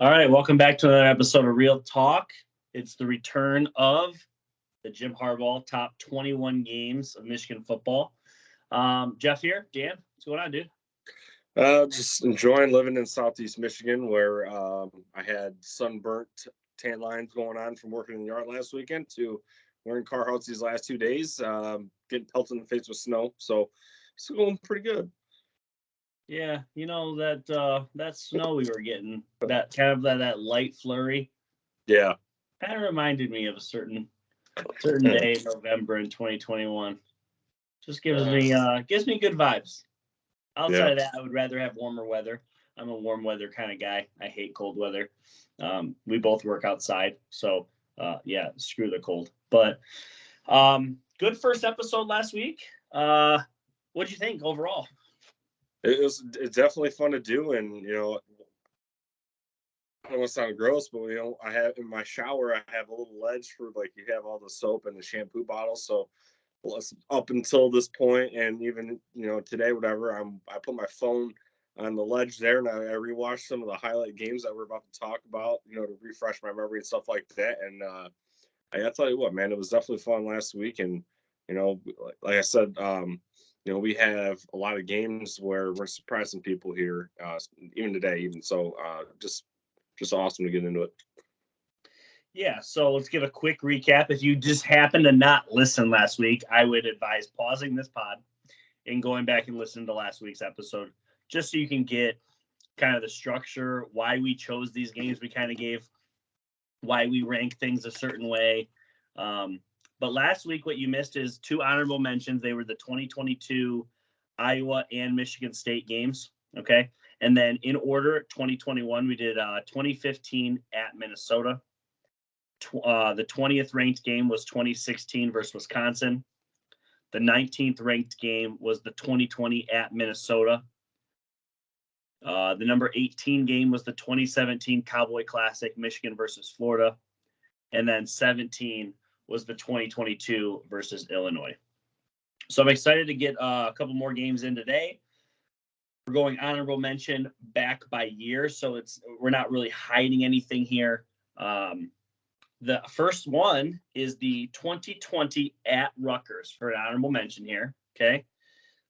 All right, welcome back to another episode of Real Talk. It's the return of the Jim Harbaugh top 21 games of Michigan football. Jeff here. Dan, what's going on, dude? Just enjoying living in Southeast Michigan, where I had sunburnt tan lines going on from working in the yard last weekend to wearing Carhartts these last 2 days, getting pelted in the face with snow. So it's going pretty good. Yeah, that snow we were getting, that kind of that light flurry, Yeah. kind of reminded me of a certain day in November in 2021. Just gives me good vibes. Outside Yeah. of that, I would rather have warmer weather. I'm a warm weather kind of guy. I hate cold weather. We both work outside, so yeah, screw the cold. But good first episode last week. What'd you think overall? It's definitely fun to do. And, I don't want to sound gross, but, I have in my shower, I have a little ledge for like you have all the soap and the shampoo bottles. So up until this point, and even today, whatever, I put my phone on the ledge there, and I rewatched some of the highlight games that we're about to talk about, to refresh my memory and stuff like that. And I gotta tell you what, man, it was definitely fun last week. And like I said, we have a lot of games where we're surprising people here, even today, even so, just awesome to get into it. Yeah, so let's give a quick recap. If you just happened to not listen last week, I would advise pausing this pod and going back and listening to last week's episode, just so you can get kind of the structure, why we chose these games. We kind of gave why we rank things a certain way. But last week, what you missed is two honorable mentions. They were the 2022 Iowa and Michigan State games. Okay. And then in order, 2021, we did 2015 at Minnesota. The 20th ranked game was 2016 versus Wisconsin. The 19th ranked game was the 2020 at Minnesota. The number 18 game was the 2017 Cowboy Classic, Michigan versus Florida. And then 17 was the 2022 versus Illinois. So I'm excited to get a couple more games in today. We're going honorable mention back by year, so we're not really hiding anything here. The first one is the 2020 at Rutgers for an honorable mention here. Okay.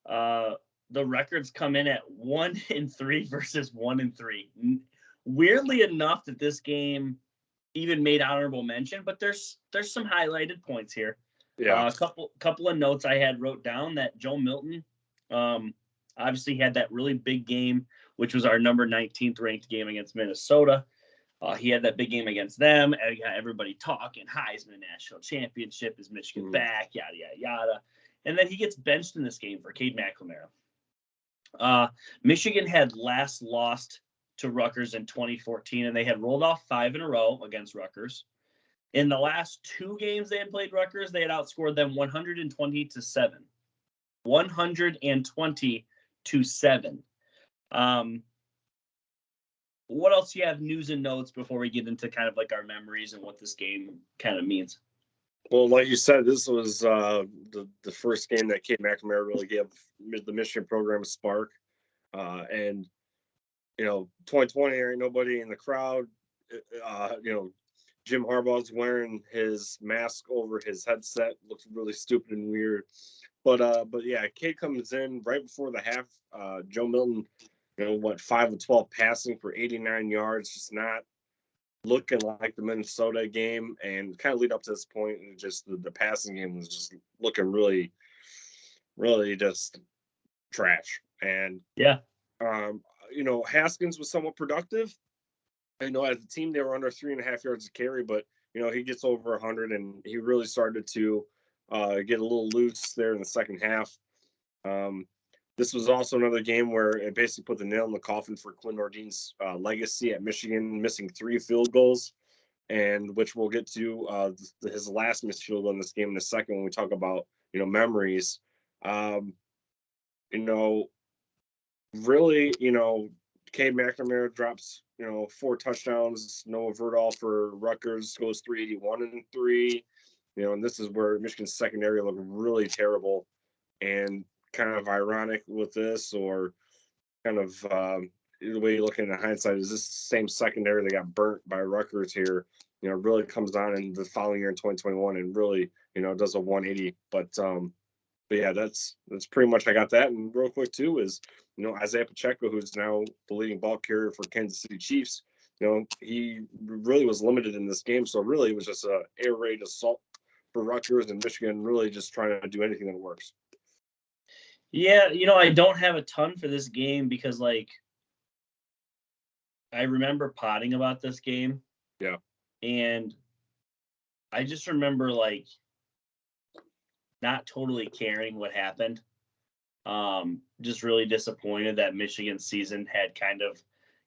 The records come in at 1-3 versus 1-3. Weirdly enough, that this game even made honorable mention, but there's some highlighted points here. Yeah. A couple of notes I had wrote down that Joe Milton obviously had that really big game, which was our number 19th ranked game against Minnesota. He had that big game against them. And everybody talking Heisman National Championship, is Michigan back, yada, yada, yada. And then he gets benched in this game for Cade McNamara. Michigan had last lost to Rutgers in 2014, and they had rolled off 5 in a row against Rutgers. In the last 2 games they had played Rutgers, they had outscored them 120-7. 120-7. What else do you have news and notes before we get into kind of like our memories and what this game kind of means? Well, like you said, this was the first game that Cade McNamara really gave the Michigan program a spark. And 2020, there ain't nobody in the crowd. Jim Harbaugh's wearing his mask over his headset. Looks really stupid and weird. But yeah, Cade comes in right before the half. Joe Milton, 5 of 12 passing for 89 yards, just not looking like the Minnesota game, and kind of lead up to this point, and just the passing game was just looking really, really just trash. And yeah, Haskins was somewhat productive. As a team they were under 3.5 yards to carry, but he gets over 100, and he really started to get a little loose there in the second half. This was also another game where it basically put the nail in the coffin for Quinn Ordean's legacy at Michigan, missing 3 field goals, and which we'll get to his last missed field goal in this game in a second when we talk about memories. Really, Cade McNamara drops 4 touchdowns. Noah Verdall for Rutgers goes 381-3. And this is where Michigan's secondary looked really terrible, and kind of ironic with this, or kind of the way you're looking at hindsight is this same secondary that got burnt by Rutgers here, really comes on in the following year in 2021 and really, does a 180. But yeah, that's pretty much I got that. And real quick too is, Isaiah Pacheco, who's now the leading ball carrier for Kansas City Chiefs, he really was limited in this game. So really it was just a air raid assault for Rutgers, and Michigan really just trying to do anything that works. Yeah, I don't have a ton for this game because, like, I remember potting about this game. Yeah. And I just remember, like, not totally caring what happened. Just really disappointed that Michigan's season had kind of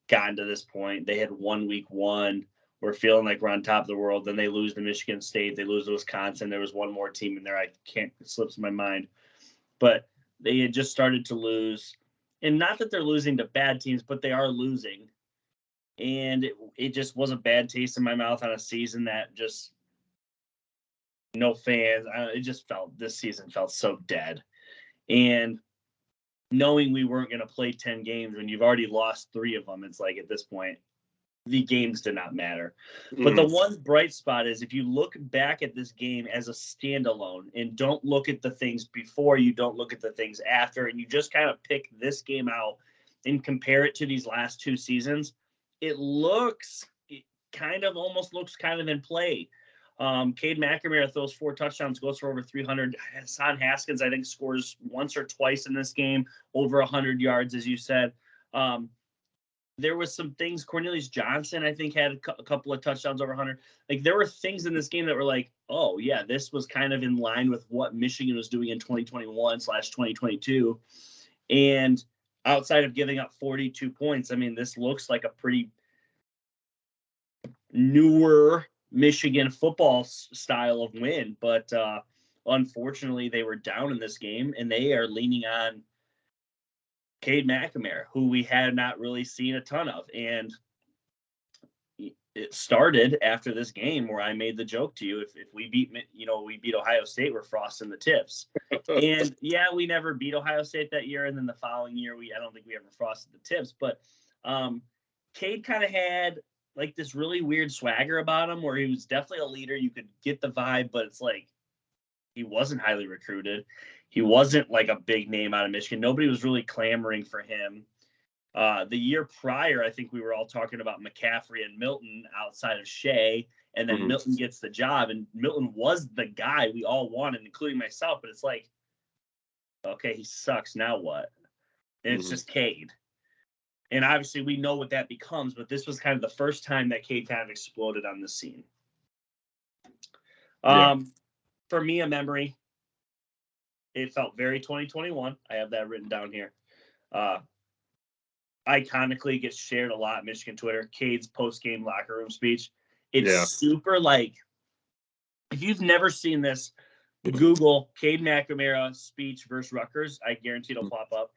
gotten to this point. They had won week one. We're feeling like we're on top of the world. Then they lose to Michigan State. They lose to Wisconsin. There was one more team in there. It slips my mind. But they had just started to lose. And not that they're losing to bad teams, but they are losing. And it just was a bad taste in my mouth on a season that just no fans. This season felt so dead. And knowing we weren't going to play 10 games when you've already lost 3 of them, it's like at this point, the games did not matter. But the one bright spot is if you look back at this game as a standalone and don't look at the things before, you don't look at the things after, and you just kind of pick this game out and compare it to these last 2 seasons, it almost looks kind of in play. Cade McNamara throws 4 touchdowns, goes for over 300. Hassan Haskins, I think, scores once or twice in this game, over 100 yards, as you said. There was some things. Cornelius Johnson, I think, had a couple of touchdowns over 100. Like, there were things in this game that were like, oh, yeah, this was kind of in line with what Michigan was doing in 2021/2022. And outside of giving up 42 points, I mean, this looks like a pretty newer Michigan football style of win. But unfortunately, they were down in this game, and they are leaning on Cade McNamara, who we had not really seen a ton of. And it started after this game where I made the joke to you, if we beat Ohio State, we're frosting the tips. And yeah, we never beat Ohio State that year. And then the following year, I don't think we ever frosted the tips. But Cade kind of had like this really weird swagger about him where he was definitely a leader. You could get the vibe, but it's like he wasn't highly recruited. He wasn't like a big name out of Michigan. Nobody was really clamoring for him. The year prior, I think we were all talking about McCaffrey and Milton outside of Shea, and then Milton gets the job, and Milton was the guy we all wanted, including myself. But it's like, okay, he sucks. Now what? And it's just Cade. And obviously we know what that becomes, but this was kind of the first time that Cade kind of exploded on the scene. For me, a memory, it felt very 2021. I have that written down here. Iconically gets shared a lot Michigan Twitter, Cade's post-game locker room speech. It's super like, if you've never seen this, Google Cade McNamara speech versus Rutgers. I guarantee it'll pop up.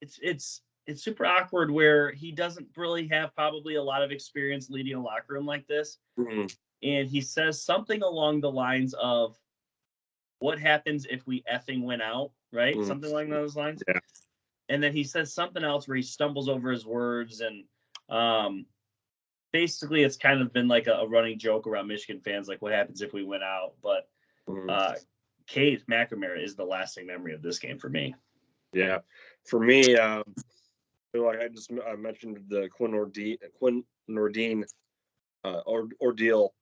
It's super awkward where he doesn't really have probably a lot of experience leading a locker room like this. And he says something along the lines of, what happens if we effing win out, right? Something along those lines. Yeah. And then he says something else where he stumbles over his words. And basically it's kind of been like a running joke around Michigan fans, like what happens if we win out. But Cade McNamara is the lasting memory of this game for me. Yeah. For me, like I mentioned the Quinn Nordin ordeal.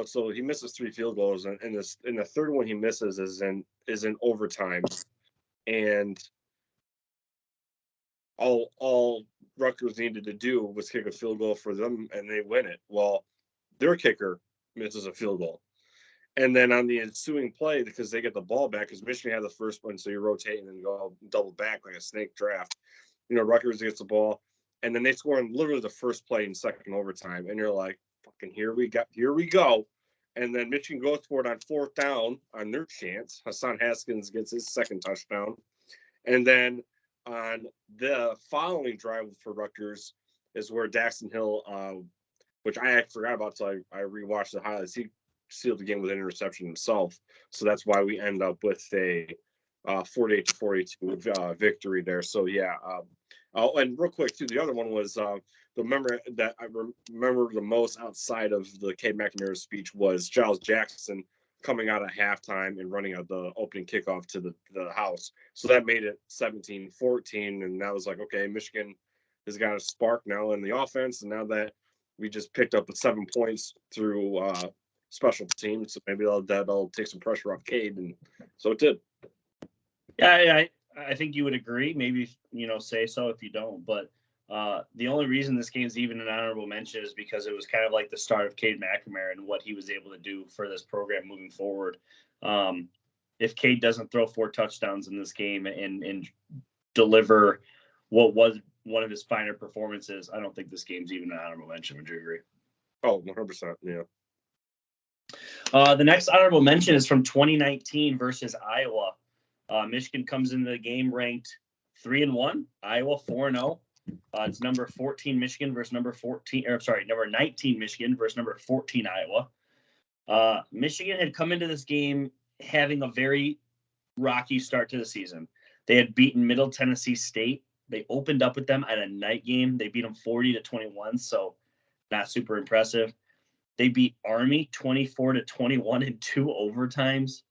So he misses 3 field goals, and the third one he misses is in overtime, and all Rutgers needed to do was kick a field goal for them, and they win it. Well, their kicker misses a field goal, and then on the ensuing play, because they get the ball back, because Michigan had the first one, so you rotate and then go double back like a snake draft. Rutgers gets the ball, and then they score in literally the first play in second overtime, and you're like, fucking here we go. And then Michigan goes for it on 4th down on their chance. Hassan Haskins gets his second touchdown. And then on the following drive for Rutgers is where Daxton Hill, which I forgot about until I rewatched the highlights, he sealed the game with an interception himself. So that's why we end up with a 48-42 victory there. So yeah, Oh, and real quick too, the other one was the memory that I remember the most outside of the Cade McNamara's speech was Giles Jackson coming out at halftime and running out the opening kickoff to the house. So that made it 17-14, and that was like, okay, Michigan has got a spark now in the offense, and now that we just picked up 7 points through special teams, so maybe that'll take some pressure off Cade, and so it did. Yeah, I think you would agree. Maybe, say so if you don't. But the only reason this game's even an honorable mention is because it was kind of like the start of Cade McNamara and what he was able to do for this program moving forward. If Cade doesn't throw 4 touchdowns in this game and deliver what was one of his finer performances, I don't think this game's even an honorable mention. Would you agree? Oh, 100%. Yeah. The next honorable mention is from 2019 versus Iowa. Michigan comes into the game ranked 3-1. Iowa 4-0. It's number 14 Michigan versus number 19 Michigan versus number 14 Iowa. Michigan had come into this game having a very rocky start to the season. They had beaten Middle Tennessee State. They opened up with them at a night game. They beat them 40-21, so not super impressive. They beat Army 24-21 in 2 overtimes.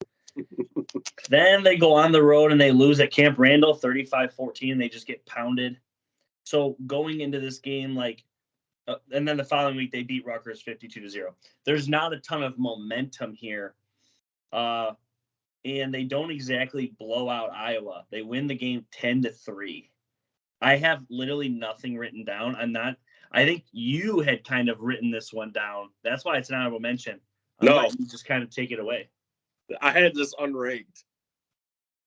Then they go on the road and they lose at Camp Randall 35-14. They just get pounded. So going into this game, and then the following week they beat Rutgers 52-0. There's not a ton of momentum here. And they don't exactly blow out Iowa. They win the game 10-3. I have literally nothing written down. I think you had kind of written this one down. That's why it's an honorable mention. No, you just kind of take it away. I had this unranked.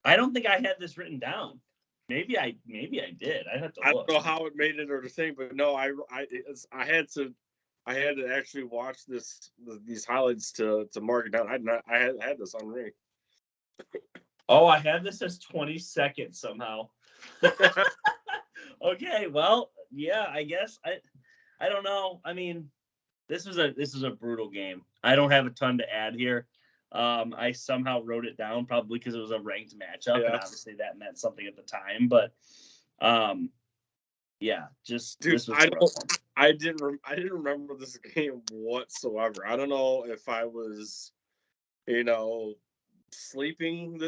I don't think I had this written down. Maybe I did. I have to look. I don't know how it made it or the thing, but no, I had to actually watch these highlights to mark it down. I had this unranked. Oh, I had this as 20 seconds somehow. Okay, well, yeah, I guess I don't know. I mean, this is a brutal game. I don't have a ton to add here. I somehow wrote it down probably because it was a ranked matchup, and obviously that meant something at the time. But yeah, just dude, this was I didn't remember this game whatsoever. I don't know if I was, sleeping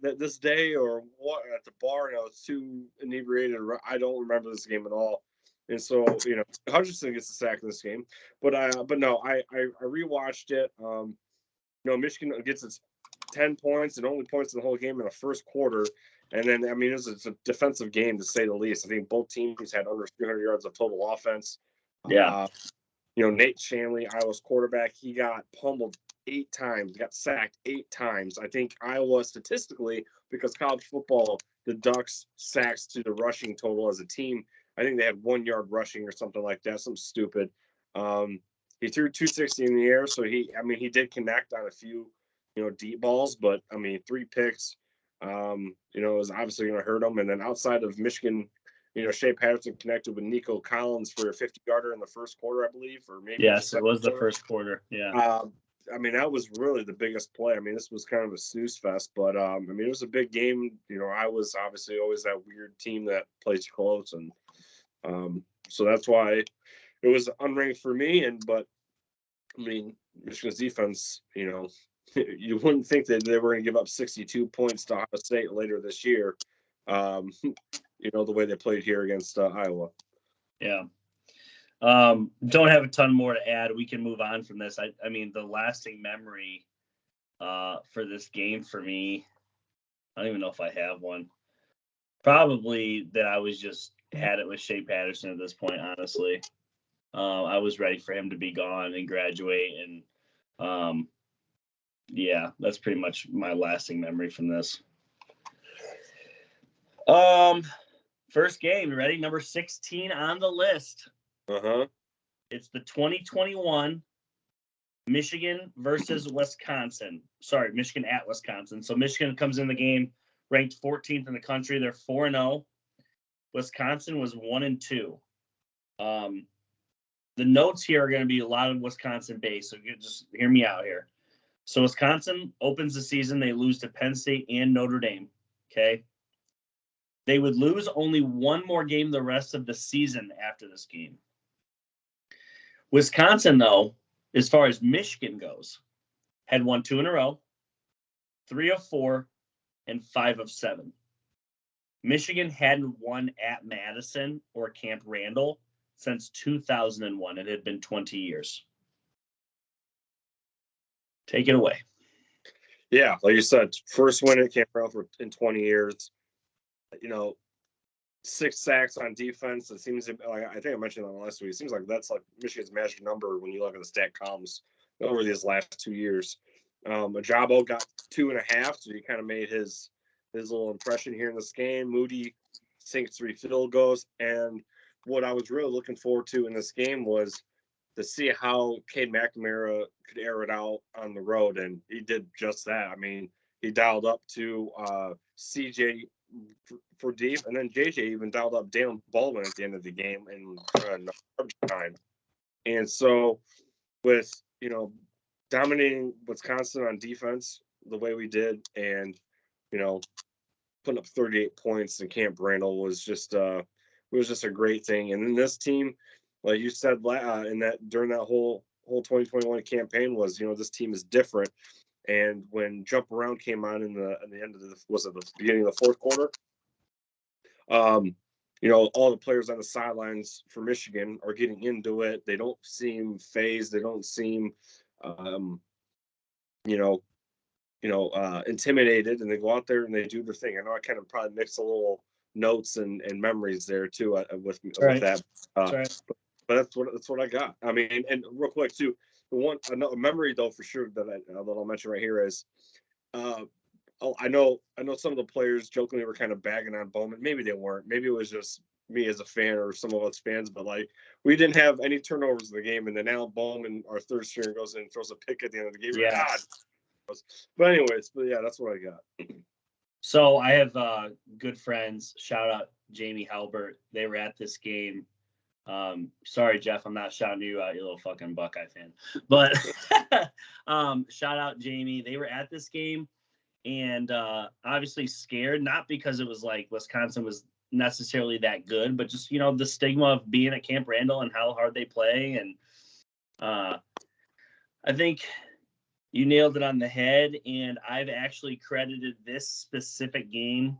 this day or what at the bar, and I was too inebriated. I don't remember this game at all. And so, Hutchinson gets the sack in this game, but no, I rewatched it. Michigan gets its 10 points and only points in the whole game in the first quarter. And then, it's a defensive game to say the least. I think both teams had under 300 yards of total offense. Yeah. Nate Shanley, Iowa's quarterback, he got pummeled 8 times, got sacked 8 times. I think Iowa statistically, because college football deducts sacks to the rushing total as a team, I think they had 1 yard rushing or something like that, something stupid. He threw 260 in the air, so he did connect on a few, deep balls, but 3 picks, was obviously going to hurt him. And then outside of Michigan, Shea Patterson connected with Nico Collins for a 50-yarder in the first quarter, I believe, or maybe. Yes, it was the first quarter. Yeah. That was really the biggest play. This was kind of a snooze fest, but it was a big game. I was obviously always that weird team that plays close, and so that's why it was unranked for me. But Michigan's defense, you wouldn't think that they were going to give up 62 points to Ohio State later this year. The way they played here against Iowa. Yeah. Don't have a ton more to add. We can move on from this. The lasting memory for this game for me, I don't even know if I have one. Probably that I was just had it with Shea Patterson at this point, honestly. I was ready for him to be gone and graduate. And yeah, that's pretty much my lasting memory from this. First game, you ready? Number 16 on the list. Uh-huh. It's the 2021 Michigan versus Wisconsin. Sorry, Michigan at Wisconsin. So Michigan comes in the game ranked 14th in the country. They're 4-0. Wisconsin was 1-2. The notes here are going to be a lot of Wisconsin based, so just hear me out here. So Wisconsin opens the season. They lose to Penn State and Notre Dame. Okay. They would lose only one more game the rest of the season after this game. Wisconsin, though, as far as Michigan goes, had won 2 in a row, 3 of 4, and 5 of 7. Michigan hadn't won at Madison or Camp Randall since 2001. It had been 20 years. Take it away. Yeah, like you said, first win at Camp Randall in 20 years. 6 sacks on defense. It seems like, I think I mentioned that last week. It seems like that's like Michigan's magic number when you look at the stat columns over these last 2 years. Ajabo got 2.5, so he kind of made his little impression here in this game. Moody sinks 3 field goals, and what I was really looking forward to in this game was to see how Cade McNamara could air it out on the road, and he did just that. I mean, he dialed up to CJ for deep, and then JJ even dialed up Dalen Baldwin at the end of the game in time. And so with, dominating Wisconsin on defense the way we did, and, putting up 38 points in Camp Randall was just a great thing. And then this team, like you said, in that during that whole 2021 campaign was, this team is different. And when Jump Around came on in the end of the beginning of the fourth quarter, all the players on the sidelines for Michigan are getting into it. They don't seem phased. They don't seem, intimidated, and they go out there and they do their thing. I know I kind of probably mixed a little notes and memories there too with that. Right. But that's what I got. I memean, and real quick too, another memory though for sure that I'll mention right here is, I know some of the players jokingly were kind of bagging on Bowman. Maybe they weren't. Maybe it was just me as a fan or some of us fans. But like, we didn't have any turnovers in the game, and then Al Bowman, our third stringer, goes in and throws a pick at the end of the game. Yeah. But anyways, yeah, that's what I got. So I have good friends. Shout out Jamie Halbert. They were at this game. Sorry, Jeff, I'm not shouting you out, you little fucking Buckeye fan. But shout out Jamie. They were at this game and obviously scared, not because it was like Wisconsin was necessarily that good, but just, the stigma of being at Camp Randall and how hard they play. And I think you nailed it on the head, and I've actually credited this specific game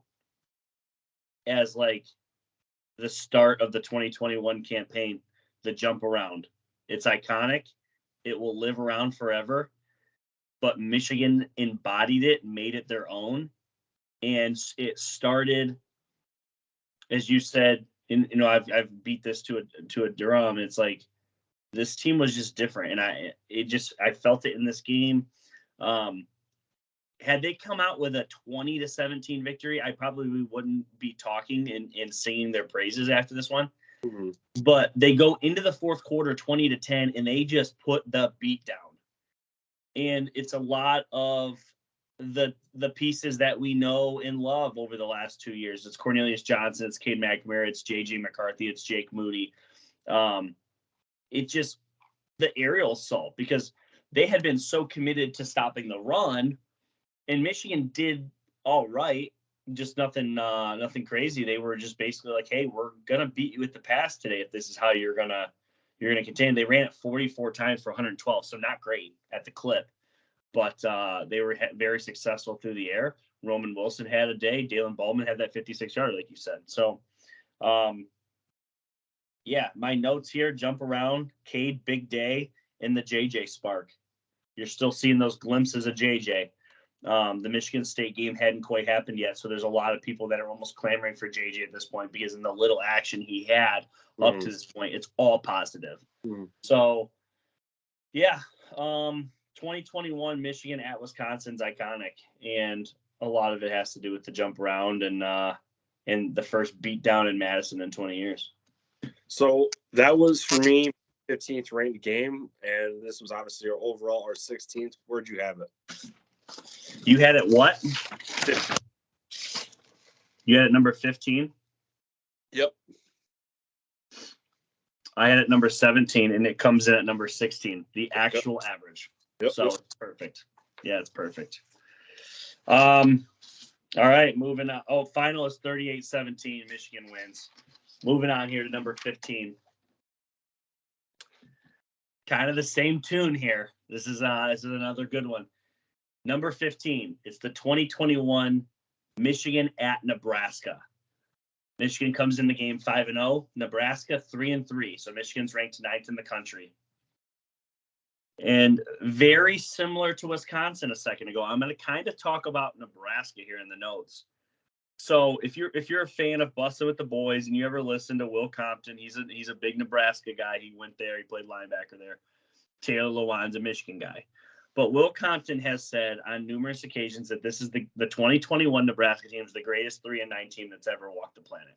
as like the start of the 2021 campaign, the jump around. It's iconic. It will live around forever. But Michigan embodied it, made it their own, and it started, as you said. I've beat this to a drum. It's like this team was just different, and I felt it in this game. Had they come out with a 20-17 victory, I probably wouldn't be talking and singing their praises after this one. Mm-hmm. But they go into the fourth quarter 20-10, and they just put the beat down. And it's a lot of the pieces that we know and love over the last 2 years. It's Cornelius Johnson, it's Cade McNamara, it's J.J. McCarthy, it's Jake Moody. It just the aerial assault, because they had been so committed to stopping the run, and Michigan did all right, just nothing crazy. They were just basically like, hey, we're gonna beat you with the pass today if this is how you're gonna contain. They ran it 44 times for 112, so not great at the clip, but they were very successful through the air. Roman Wilson had a day. Dalen Baldwin had that 56-yarder, like you said. So, yeah, my notes here: jump around, Cade, big day, and the JJ spark. You're still seeing those glimpses of JJ. The Michigan State game hadn't quite happened yet, so there's a lot of people that are almost clamoring for JJ at this point, because in the little action he had up to this point, it's all positive. So, yeah, 2021 Michigan at Wisconsin's iconic, and a lot of it has to do with the jump around and the first beat down in Madison in 20 years. So that was, for me, 15th ranked game, and this was obviously our 16th. Where'd you have it? You had it what? You had it number 15? Yep. I had it number 17, and it comes in at number 16, the actual average. Yep. So it's perfect. Yeah, it's perfect. All right, moving on. Oh, final is 38-17. Michigan wins. Moving on here to number 15. Kind of the same tune here. This is another good one. Number 15. It's the 2021 Michigan at Nebraska. Michigan comes in the game 5-0. Nebraska 3-3. So Michigan's ranked 9th in the country. And very similar to Wisconsin a second ago. I'm going to kind of talk about Nebraska here in the notes. So if you're a fan of Bussin' with the Boys and you ever listen to Will Compton, he's a big Nebraska guy. He went there. He played linebacker there. Taylor Lewan's a Michigan guy. But Will Compton has said on numerous occasions that this is the 2021 Nebraska team is the greatest 3-9 team that's ever walked the planet.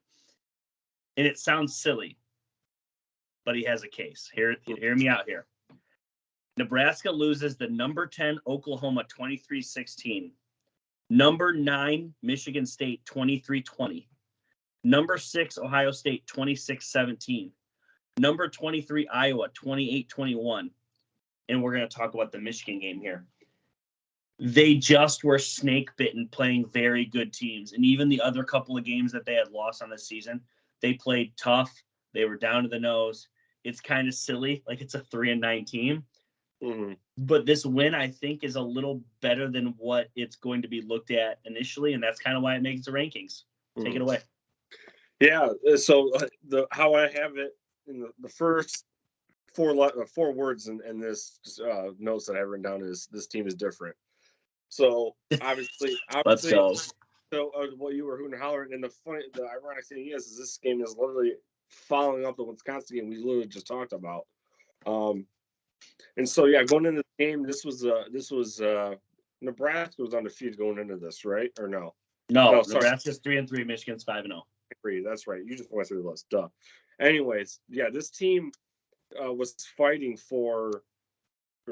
And it sounds silly, but he has a case. Hear me out here. Nebraska loses the number 10 Oklahoma 23-16. Number 9 Michigan State 23-20. Number 6 Ohio State 26-17. Number 23 Iowa 28-21. And we're going to talk about the Michigan game here. They just were snake bitten playing very good teams. And even the other couple of games that they had lost on this season, they played tough. They were down to the nose. It's kind of silly. Like it's a 3-9 team. Mm-hmm. But this win, I think, is a little better than what it's going to be looked at initially. And that's kind of why it makes the rankings. Take it away. Yeah. So how I have it in the first four words in this notes that I have written down is this team is different. So obviously, Let's go. So well, you were hooting and hollering, and the ironic thing is this game is literally following up the Wisconsin game we literally just talked about. And so yeah, going into the game, this was Nebraska was undefeated going into this, right? Or no? No, Nebraska's 3-3, Michigan's 5-0. That's right. You just went through the list. Duh. Anyways, yeah, this team was fighting for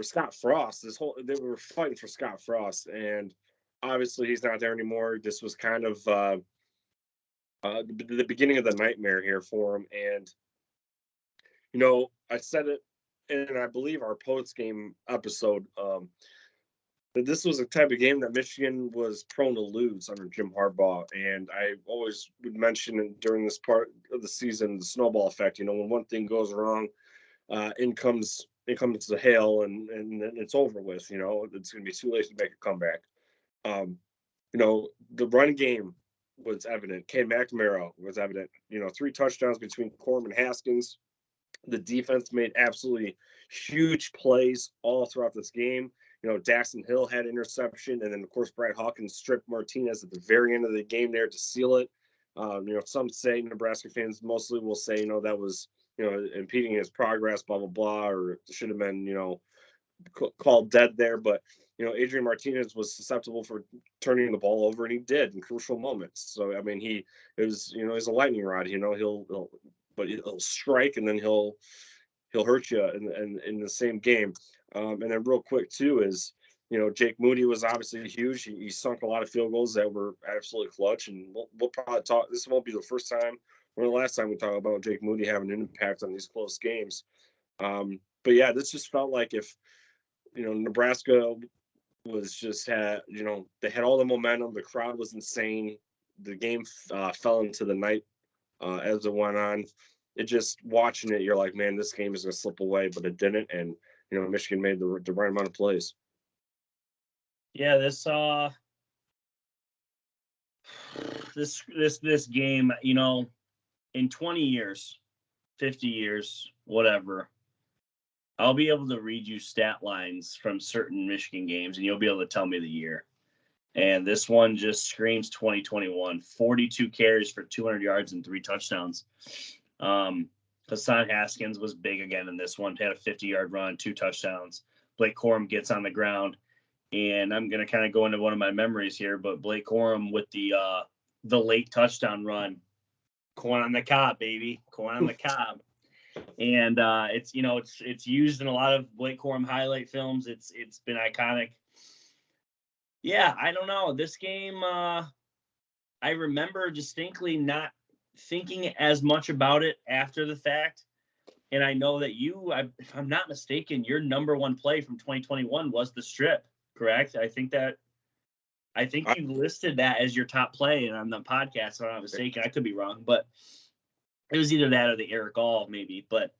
Scott Frost. They were fighting for Scott Frost, and obviously he's not there anymore. This was kind of the beginning of the nightmare here for him. And I said it, and I believe our post game episode that this was a type of game that Michigan was prone to lose under Jim Harbaugh. And I always would mention during this part of the season the snowball effect. When one thing goes wrong, in comes the hail, and it's over with. It's going to be too late to make a comeback. The run game was evident. Cade McNamara was evident. 3 touchdowns between Corum and Haskins. The defense made absolutely huge plays all throughout this game. Daxton Hill had interception, and then of course Brad Hawkins stripped Martinez at the very end of the game there to seal it. Some say, Nebraska fans mostly will say, that was impeding his progress, blah blah blah, or it should have been called dead there. But Adrian Martinez was susceptible for turning the ball over, and he did in crucial moments. So I mean, he's a lightning rod. He'll strike, and then he'll hurt you in the same game. And then real quick too is Jake Moody was obviously huge. He sunk a lot of field goals that were absolutely clutch, and we'll probably talk. This won't be the first time or the last time we talk about Jake Moody having an impact on these close games. But yeah, this just felt like if Nebraska was just they had all the momentum. The crowd was insane. The game fell into the night as it went on. It just watching it, you're like, man, this game is going to slip away, but it didn't. And Michigan made the right amount of plays. Yeah, this game, in 20 years, 50 years, whatever, I'll be able to read you stat lines from certain Michigan games, and you'll be able to tell me the year. And this one just screams 2021. 42 carries for 200 yards and 3 touchdowns. Hassan Haskins was big again in this one. Had a 50-yard run, 2 touchdowns. Blake Corum gets on the ground. And I'm going to kind of go into one of my memories here, but Blake Corum with the late touchdown run. Corn on the cob, baby. Corn on the cob. And it's used in a lot of Blake Corum highlight films. It's been iconic. Yeah, I don't know. This game, I remember distinctly not thinking as much about it after the fact. And I know that if I'm not mistaken, your number one play from 2021 was the strip, correct? I think I think you listed that as your top play on the podcast, if I'm not mistaken. I could be wrong, but it was either that or the Eric All, maybe. But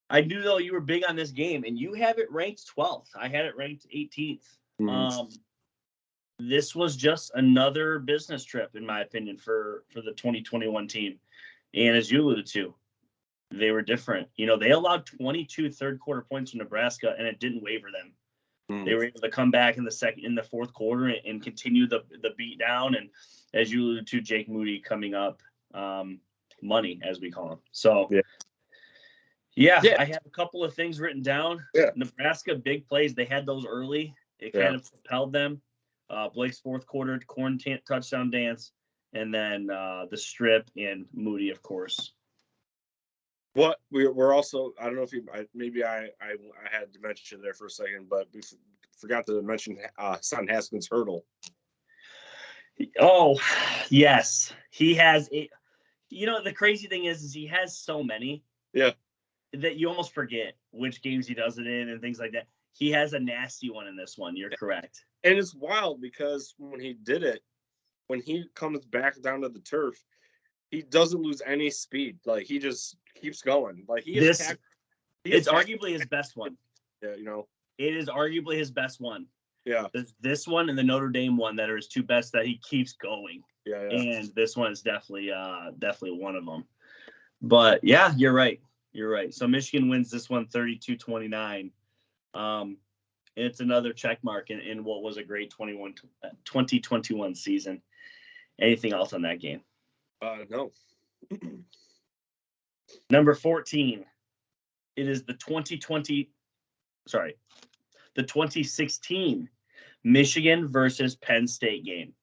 I knew, though, you were big on this game, and you have it ranked 12th. I had it ranked 18th. This was just another business trip, in my opinion, for the 2021 team. And as you alluded to, they were different. They allowed 22 third-quarter points from Nebraska, and it didn't waver them. They were able to come back in the fourth quarter and continue the beat down. And as you alluded to, Jake Moody coming up, money, as we call him. So, yeah, I have a couple of things written down. Yeah. Nebraska, big plays. They had those early. It kind of propelled them. Blake's fourth quarter touchdown dance, and then the strip and Moody, of course. What we're also, I don't know if I had to mention there for a second, but we forgot to mention Son Haskins' hurdle. Oh, yes. He has the crazy thing is he has so many that you almost forget which games he does it in and things like that. He has a nasty one in this one. You're correct. And it's wild because when he did it, when he comes back down to the turf, he doesn't lose any speed. Like, he just keeps going. Like, it's arguably his best one. Yeah, It is arguably his best one. Yeah. There's this one and the Notre Dame one that are his two best that he keeps going. Yeah. And this one is definitely one of them. But, yeah, you're right. You're right. So Michigan wins this one 32-29. It's another check mark in what was a great 2021 season. Anything else on that game? No. Number 14. It is the 2016 Michigan versus Penn State game.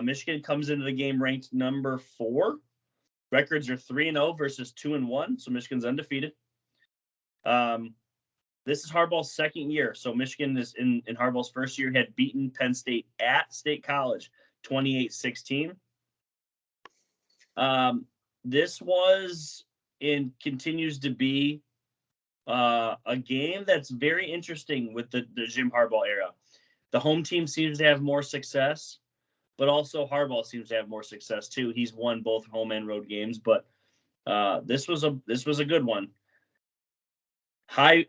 Michigan comes into the game ranked number 4. Records are 3-0 versus 2-1, so Michigan's undefeated. This is Harbaugh's second year, so Michigan is in Harbaugh's first year had beaten Penn State at State College 28-16. This was and continues to be a game that's very interesting with the Jim Harbaugh era. The home team seems to have more success, but also Harbaugh seems to have more success too. He's won both home and road games, but this was a good one. High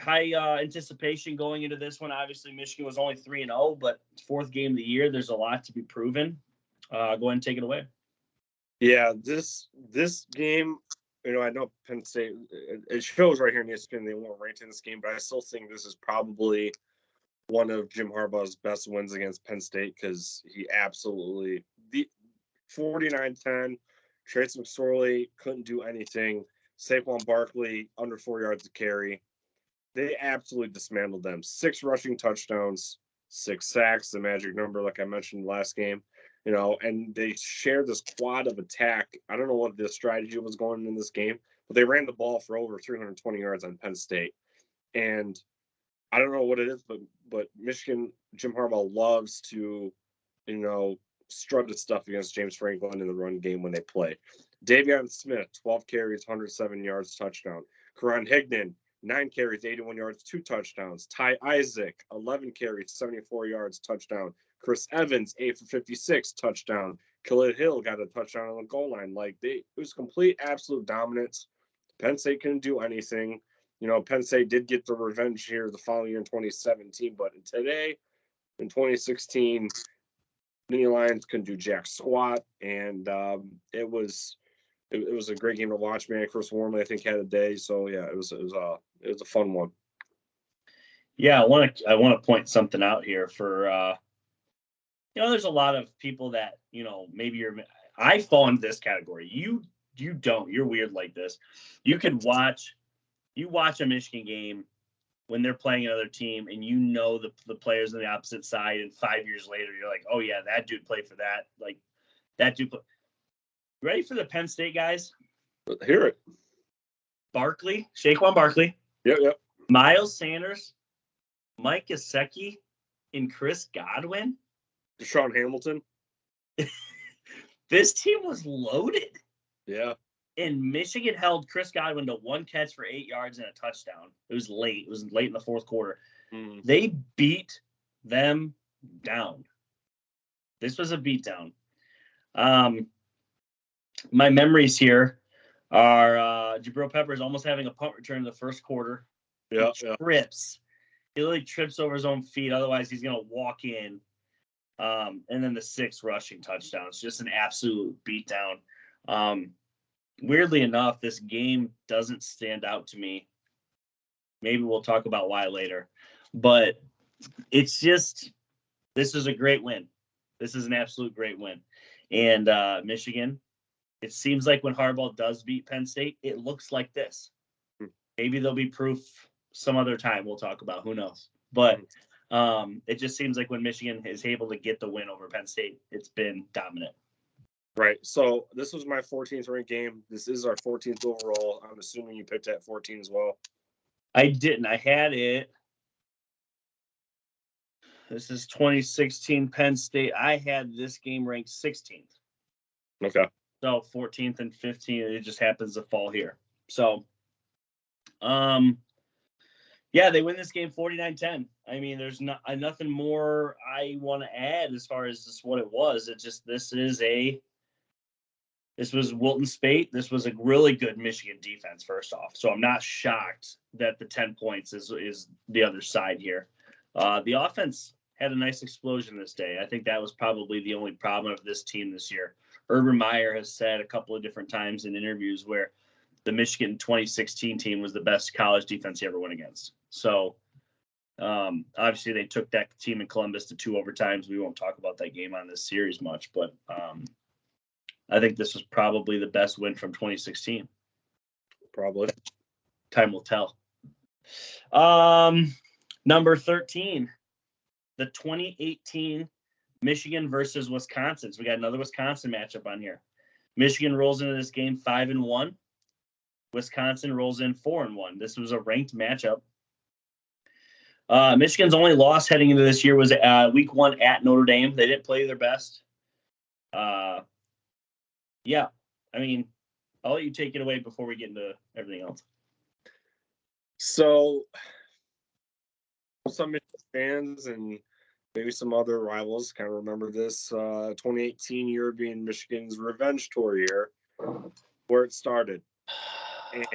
anticipation going into this one. Obviously, Michigan was only 3-0, but fourth game of the year. There's a lot to be proven. Go ahead and take it away. Yeah, this game, I know Penn State, it shows right here in ESPN they weren't ranked in this game, but I still think this is probably one of Jim Harbaugh's best wins against Penn State because he absolutely, the 49-10, Trace McSorley couldn't do anything. Saquon Barkley, under 4 yards to carry. They absolutely dismantled them. 6 rushing touchdowns, 6 sacks, the magic number, like I mentioned last game. And they shared this quad of attack. I don't know what the strategy was going in this game, but they ran the ball for over 320 yards on Penn State. And I don't know what it is, but Michigan, Jim Harbaugh loves to, strut his stuff against James Franklin in the run game when they play. Davion Smith, 12 carries, 107 yards, touchdown. Karan Higdon, 9 carries, 81 yards, 2 touchdowns. Ty Isaac, 11 carries, 74 yards, touchdown. Chris Evans, 8 for 56, touchdown. Khalid Hill got a touchdown on the goal line. It was complete, absolute dominance. Penn State couldn't do anything. Penn State did get the revenge here the following year in 2017, but today, in 2016, Nittany Lions couldn't do jack squat, and it was a great game to watch. Man, Chris Wormley, I think, had a day. So yeah, it was a fun one. Yeah, I want to point something out here for there's a lot of people that maybe I fall into this category. You don't. You're weird like this. You watch a Michigan game when they're playing another team, and the players on the opposite side, and 5 years later you're like, oh yeah, that dude played for that. Like that dude. Ready for the Penn State guys? Let's hear it. Saquon Barkley. Yep. Miles Sanders, Mike Gesicki, and Chris Godwin. Deshaun Hamilton. This team was loaded. Yeah. And Michigan held Chris Godwin to 1 catch for 8 yards and a touchdown. It was late. It was late in the fourth quarter. They beat them down. This was a beatdown. My memories here are Jabril Peppers almost having a punt return in the first quarter. Yeah, He trips. He literally trips over his own feet. Otherwise, he's going to walk in. And then the 6 rushing touchdowns. Just an absolute beatdown. Weirdly enough, this game doesn't stand out to me. Maybe we'll talk about why later. But it's just, this is a great win. This is an absolute great win. And Michigan, it seems like when Harbaugh does beat Penn State, it looks like this. Maybe there'll be proof some other time we'll talk about. Who knows? But it just seems like when Michigan is able to get the win over Penn State, it's been dominant. Right. So this was my 14th ranked game. This is our 14th overall. I'm assuming you picked at 14 as well. I didn't. I had it. This is 2016 Penn State. I had this game ranked 16th. Okay. So 14th and 15th, it just happens to fall here. So, yeah, they win this game 49-10. I mean, there's nothing more I want to add as far as just what it was. It just, this was Wilton Spate. This was a really good Michigan defense, first off. So I'm not shocked that the 10 points is the other side here. The offense had a nice explosion this day. I think that was probably the only problem of this team this year. Urban Meyer has said a couple of different times in interviews where the Michigan 2016 team was the best college defense he ever went against. So obviously they took that team in Columbus to 2 overtimes. We won't talk about that game on this series much, but I think this was probably the best win from 2016. Probably. Time will tell. Number 13, the 2018 Michigan versus Wisconsin. So we got another Wisconsin matchup on here. Michigan rolls into this game 5-1. Wisconsin rolls in 4-1. This was a ranked matchup. Michigan's only loss heading into this year was week 1 at Notre Dame. They didn't play their best. Yeah, I mean, I'll let you take it away before we get into everything else. So, some Michigan fans and maybe some other rivals kind of remember this 2018 year being Michigan's revenge tour year, where it started.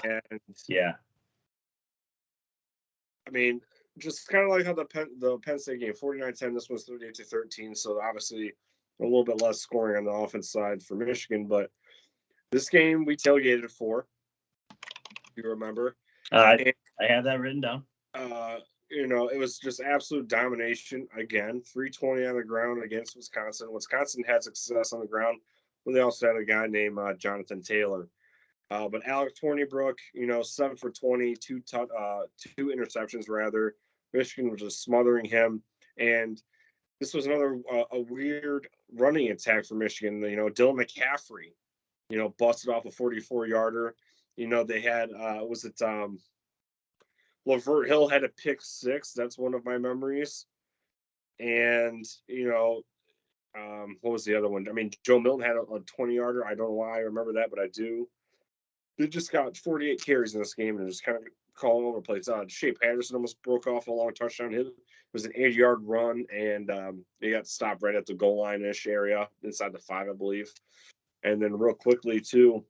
And yeah, I mean, just kind of like how the Penn State game, 49-10, this one's 38-13. So obviously a little bit less scoring on the offense side for Michigan, but this game we tailgated for. You remember? I have that written down. It was just absolute domination again. 320 on the ground against Wisconsin. Wisconsin had success on the ground, but they also had a guy named Jonathan Taylor. But Alec Torneybrook, 7 for 20, two interceptions rather. Michigan was just smothering him, and this was another a weird running attack for Michigan. Dylan McCaffrey, busted off a 44-yarder. They had Lavert Hill had a pick 6. That's one of my memories. And what was the other one? I mean, Joe Milton had a 20-yarder. I don't know why I remember that, but I do. They just got 48 carries in this game and just kind of calling over the place. Shea Patterson almost broke off a long touchdown. It was an 80-yard run, and they got stopped right at the goal line-ish area inside the 5, I believe. And then real quickly, too,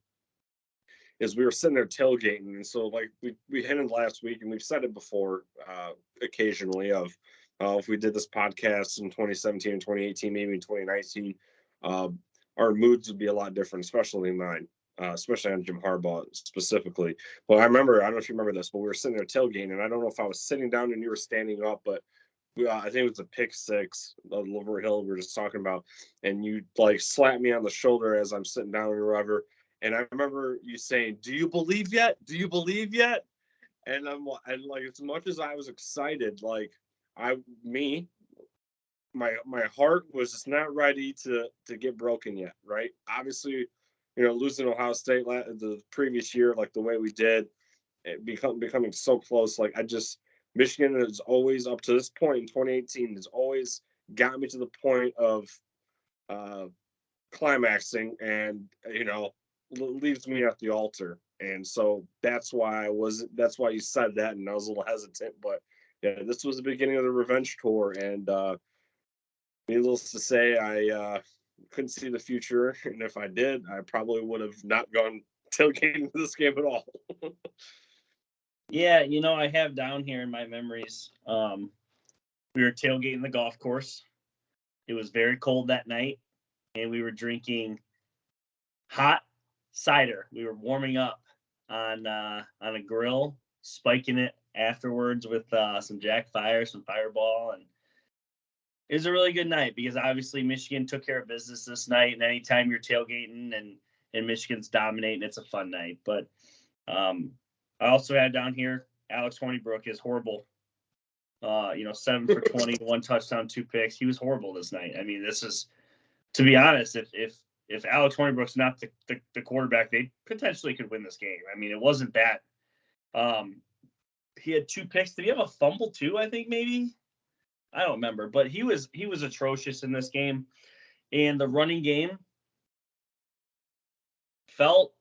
is we were sitting there tailgating. And so, like, we hinted last week, and we've said it before occasionally of if we did this podcast in 2017 and 2018, maybe in 2019, our moods would be a lot different, especially mine. Especially on Jim Harbaugh specifically. Well, I don't know if you remember this, but we were sitting there tailgating, and I don't know if I was sitting down and you were standing up, but I think it was a pick 6 of Lavert Hill we were just talking about, and you like slapped me on the shoulder as I'm sitting down or whatever. And I remember you saying, "Do you believe yet? Do you believe yet?" And I'm like, as much as I was excited, like my heart was just not ready to get broken yet, right? Obviously, losing Ohio State the previous year, like the way we did, becoming so close. Like Michigan is always up to this point in 2018 has always got me to the point of climaxing, and leaves me at the altar. And so that's why you said that, and I was a little hesitant, but yeah, this was the beginning of the revenge tour, and Needless to say, I couldn't see the future, and if I did, I probably would have not gone tailgating this game at all. Yeah, I have down here in my memories. We were tailgating the golf course. It was very cold that night, and we were drinking hot cider. We were warming up on a grill, spiking it afterwards with some Jack Fire, some Fireball, and it was a really good night because obviously Michigan took care of business this night. And anytime you're tailgating and Michigan's dominating, it's a fun night. But I also had down here Alex Honeybrook is horrible. 7 for 20, 1 touchdown, 2 picks. He was horrible this night. I mean, this is, to be honest, if Alex Honeybrook's not the quarterback, they potentially could win this game. I mean, it wasn't that. He had 2 picks. Did he have a fumble too? I think maybe. I don't remember, but he was atrocious in this game, and the running game felt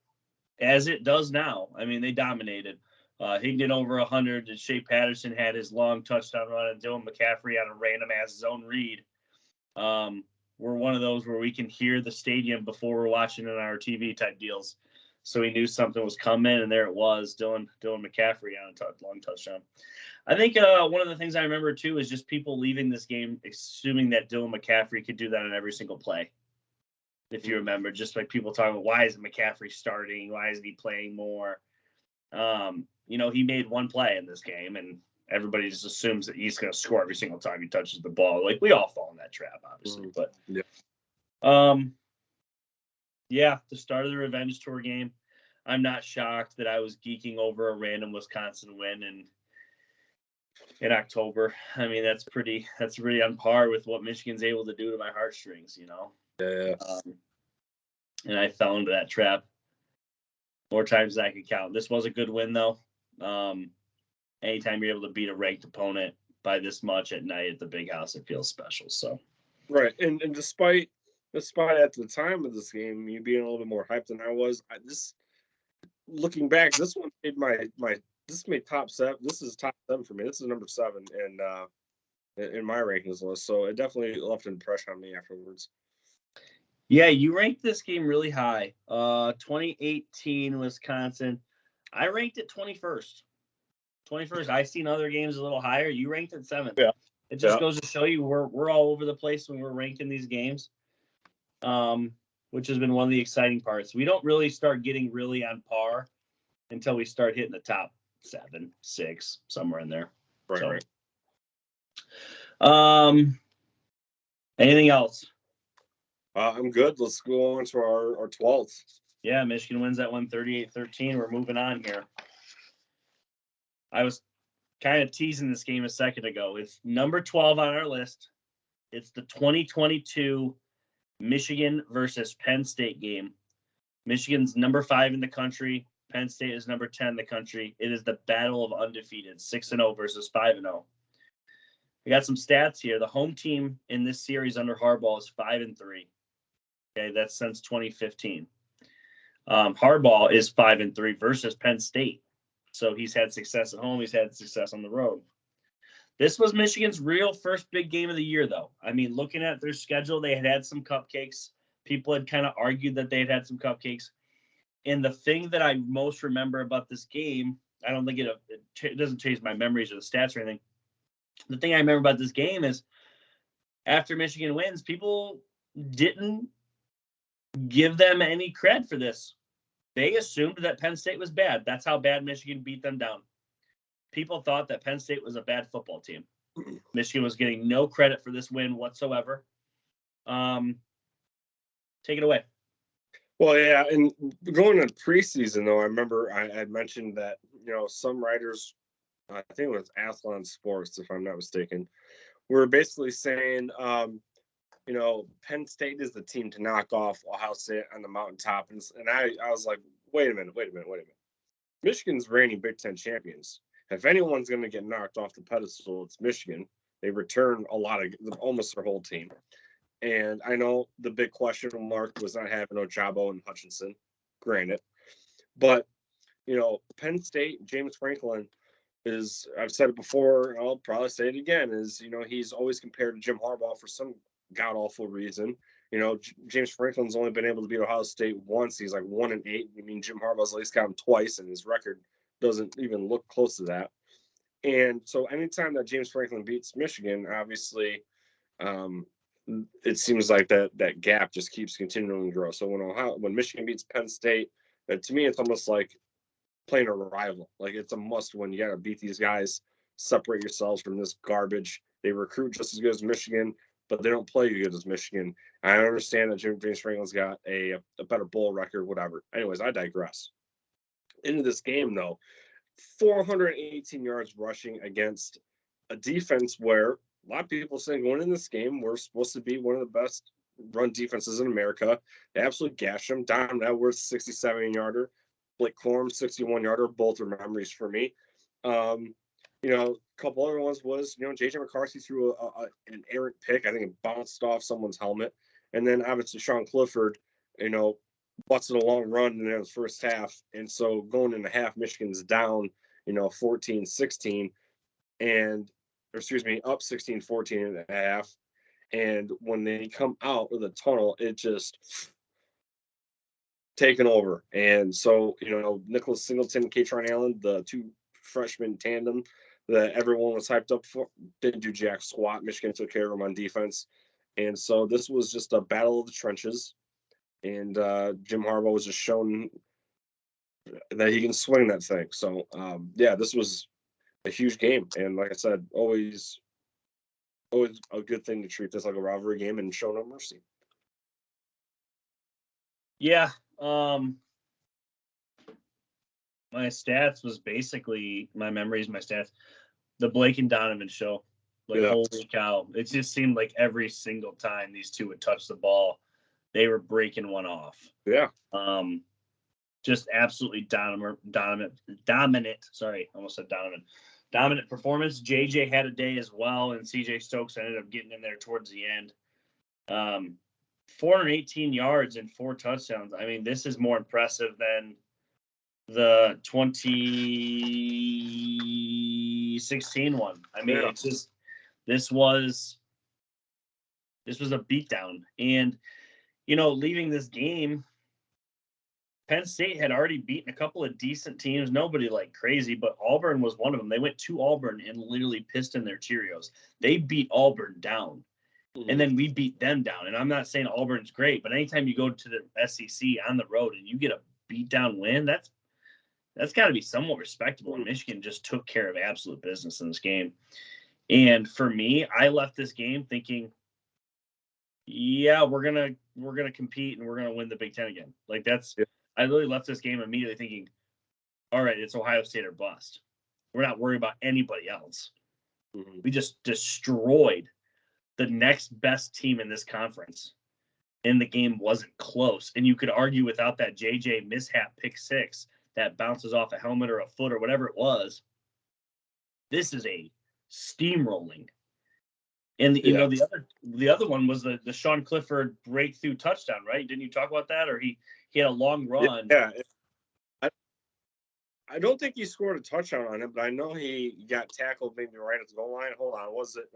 as it does now. I mean, they dominated. He can get over 100. And Shea Patterson had his long touchdown run, and Dylan McCaffrey on a random ass zone read. We're one of those where we can hear the stadium before we're watching on our TV type deals. So we knew something was coming, and there it was, Dylan McCaffrey on a long touchdown. I think one of the things I remember too is just people leaving this game assuming that Dylan McCaffrey could do that on every single play. If you remember, just like people talking about why isn't McCaffrey starting? Why isn't he playing more? He made 1 play in this game, and everybody just assumes that he's going to score every single time he touches the ball. Like we all fall in that trap, obviously. But yeah, the start of the revenge tour game. I'm not shocked that I was geeking over a random Wisconsin win in October. I mean, that's pretty on par with what Michigan's able to do to my heartstrings, Yeah. And I fell into that trap more times than I could count. This was a good win, though. Anytime you're able to beat a ranked opponent by this much at night at the Big House, it feels special. So, right, and despite at the time of this game, you being a little bit more hyped than I was, looking back, this one made this made top 7. This is top 7 for me. This is number 7 in my rankings list. So it definitely left an impression on me afterwards. Yeah, you ranked this game really high. 2018 Wisconsin. I ranked it 21st. 21st. I've seen other games a little higher. You ranked it 7th. Yeah. It just goes to show you we're all over the place when we're ranking these games, which has been one of the exciting parts. We don't really start getting really on par until we start hitting the top 7, 6, somewhere in there. Right. Anything else? I'm good. Let's go on to our 12th. Yeah, Michigan wins that one 38-13. We're moving on here. I was kind of teasing this game a second ago. It's number 12 on our list. It's the 2022 Michigan versus Penn State game. Michigan's number 5 in the country. Penn State is number 10 in the country. It is the battle of undefeated, 6-0 versus 5-0. We got some stats here. The home team in this series under Harbaugh is 5-3. Okay, that's since 2015. Harbaugh is 5-3 versus Penn State. So he's had success at home. He's had success on the road. This was Michigan's real first big game of the year, though. I mean, looking at their schedule, they had some cupcakes. People had kind of argued that they had some cupcakes. And the thing that I most remember about this game, I don't think it doesn't change my memories or the stats or anything. The thing I remember about this game is after Michigan wins, people didn't give them any cred for this. They assumed that Penn State was bad. That's how bad Michigan beat them down. People thought that Penn State was a bad football team. Michigan was getting no credit for this win whatsoever. Take it away. Well, yeah, and going into preseason, though, I remember I had mentioned that, some writers, I think it was Athlon Sports, if I'm not mistaken, were basically saying, Penn State is the team to knock off Ohio State on the mountaintop. And I was like, wait a minute. Michigan's reigning Big Ten champions. If anyone's going to get knocked off the pedestal, it's Michigan. They return almost their whole team. And I know the big question mark was not having Ojabo and Hutchinson, granted. But, Penn State, James Franklin is, I've said it before, and I'll probably say it again, is, he's always compared to Jim Harbaugh for some god-awful reason. James Franklin's only been able to beat Ohio State once. He's like 1-8. I mean, Jim Harbaugh's at least got him twice, and his record doesn't even look close to that. And so anytime that James Franklin beats Michigan, obviously, it seems like that gap just keeps continuing to grow. So when Michigan beats Penn State, to me, it's almost like playing a rival. Like, it's a must win. You got to beat these guys, separate yourselves from this garbage. They recruit just as good as Michigan, but they don't play as good as Michigan. I understand that James Franklin's got a better bowl record, whatever. Anyways, I digress. Into this game, though, 418 yards rushing against a defense where a lot of people saying going in this game, we're supposed to be one of the best run defenses in America. They absolutely gashed them. Donovan Edwards, 67-yarder. Blake Corum, 61-yarder. Both are memories for me. A couple other ones was, J.J. McCarthy threw an errant pick. I think it bounced off someone's helmet. And then obviously Sean Clifford, busted a long run in the first half. And so going into half, Michigan's down, 14-16 up 16-14 and a half. And when they come out of the tunnel, it just taken over. And so, Nicholas Singleton, Katron Allen, the two freshman tandem that everyone was hyped up for, didn't do jack squat. Michigan took care of them on defense. And so this was just a battle of the trenches. And Jim Harbaugh was just shown that he can swing that thing. So, this was a huge game. And like I said, always a good thing to treat this like a rivalry game and show no mercy. Yeah. My stats was basically my memories, my stats, the Blake and Donovan show. Holy cow. It just seemed like every single time these two would touch the ball, they were breaking one off. Yeah. Just absolutely dominant. Sorry, almost said Donovan. Dominant performance. JJ had a day as well, and CJ Stokes ended up getting in there towards the end. 418 yards and 4 touchdowns. I mean, this is more impressive than the 2016 one. I mean, It's just this was a beatdown. And leaving this game, Penn State had already beaten a couple of decent teams, nobody like crazy, but Auburn was one of them. They went to Auburn and literally pissed in their Cheerios. They beat Auburn down. And then we beat them down. And I'm not saying Auburn's great, but anytime you go to the SEC on the road and you get a beatdown win, that's got to be somewhat respectable. And Michigan just took care of absolute business in this game. And for me, I left this game thinking, yeah, we're gonna compete and we're gonna win the Big Ten again. I really left this game immediately thinking, all right, it's Ohio State or bust. We're not worried about anybody else. We just destroyed the next best team in this conference, and the game wasn't close. And you could argue without that JJ mishap pick 6 that bounces off a helmet or a foot or whatever it was, this is a steamrolling. And the other one was the Sean Clifford breakthrough touchdown, right? Didn't you talk about that? Or he had a long run. Yeah. I don't think he scored a touchdown on it, but I know he got tackled maybe right at the goal line. Hold on, was it?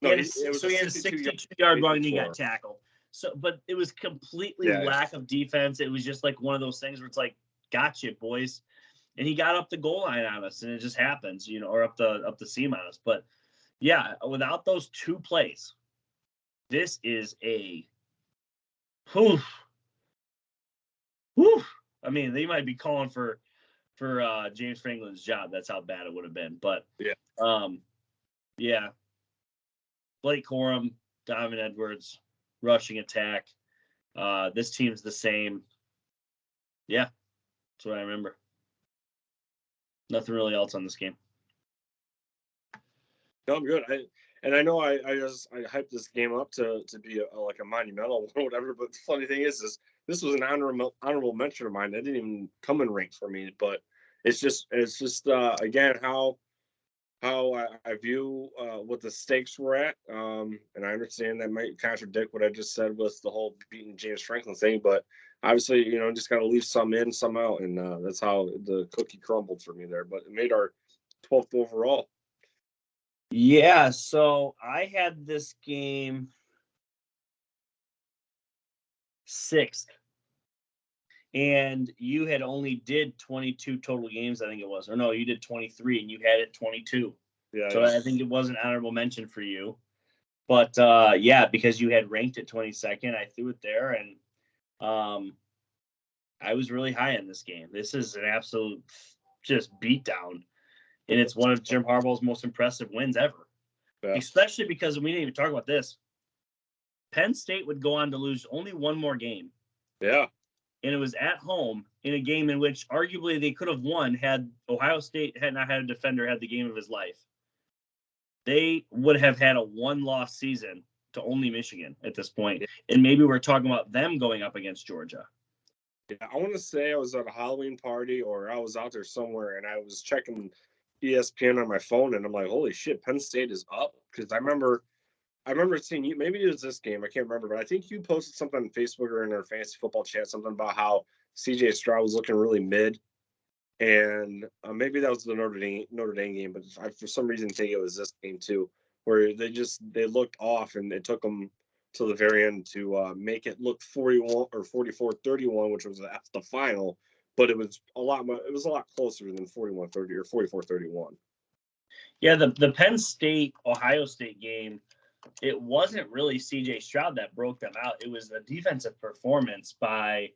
He had a 62-yard run and he got tackled. So, but it was completely lack of defense. It was just like one of those things where it's like, gotcha, boys. And he got up the goal line on us, and it just happens, or up the seam on us. But yeah, without those two plays, this is a whew. I mean, they might be calling for James Franklin's job. That's how bad it would have been. But Blake Corum, Donovan Edwards, rushing attack. This team's the same. Yeah, that's what I remember. Nothing really else on this game. No, I'm good. I know I hyped this game up to be a monumental or whatever. But the funny thing is this was an honorable mention of mine. That didn't even come in rank for me. But it's just again how I view what the stakes were at. And I understand that might contradict what I just said with the whole beating James Franklin thing. But obviously, just got to leave some in, some out. And that's how the cookie crumbled for me there. But it made our 12th overall. Yeah, so I had this game. 6th. And you had only did 22 total games, I think it was. Or no, you did 23 and you had it 22. Yeah. So I think it was an honorable mention for you. But yeah, because you had ranked it 22nd, I threw it there, and I was really high in this game. This is an absolute just beatdown, and it's one of Jim Harbaugh's most impressive wins ever. Yeah. Especially because we didn't even talk about this. Penn State would go on to lose only one more game. Yeah. And it was at home in a game in which arguably they could have won had Ohio State had not had a defender had the game of his life. They would have had a one-loss season to only Michigan at this point. And maybe we're talking about them going up against Georgia. Yeah, I want to say I was at a Halloween party or I was out there somewhere and I was checking ESPN on my phone and I'm like, holy shit, Penn State is up. Because I remember seeing you, maybe it was this game, I can't remember, but I think you posted something on Facebook or in our fantasy football chat, something about how CJ Stroud was looking really mid. And maybe that was the Notre Dame game, but I, for some reason, think it was this game too, where they looked off and it took them to the very end to make it look 41 or 44-31, which was the final, but it was a lot closer than 41-30 or 44-31. Yeah, the Penn State Ohio State game, it wasn't really CJ Stroud that broke them out. It was the defensive performance by.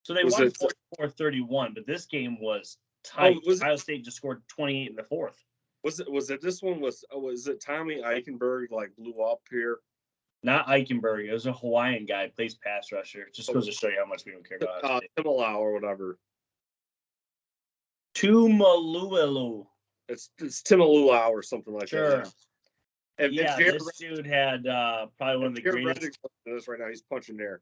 So they won 44-31, but this game was tight. Ohio State just scored 28 in the fourth. Was it this one? Was it Tommy Eichenberg blew up here? Not Eichenberg. It was a Hawaiian guy, plays pass rusher. Just goes to show you how much we don't care about Timalau or whatever. Tumaluelu. It's Timalulau or something like that. Yeah, this dude had probably one of the greatest. This right now, he's punching there.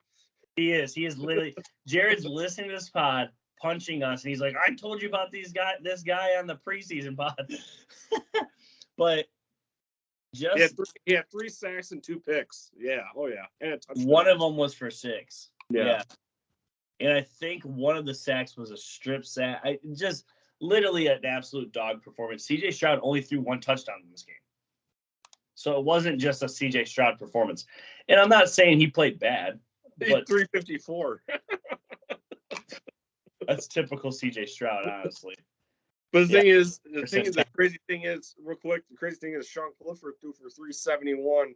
He is literally. Jared's listening to this pod, punching us, and he's like, "I told you about this guy on the preseason pod." But just he had 3 sacks and 2 picks. Yeah, oh yeah, and one of them was for 6. Yeah. And I think one of the sacks was a strip sack. Just literally an absolute dog performance. CJ Stroud only threw 1 touchdown in this game. So it wasn't just a CJ Stroud performance. And I'm not saying he played bad. But 354. That's typical CJ Stroud, honestly. But the crazy thing is, real quick, Sean Clifford threw for 371.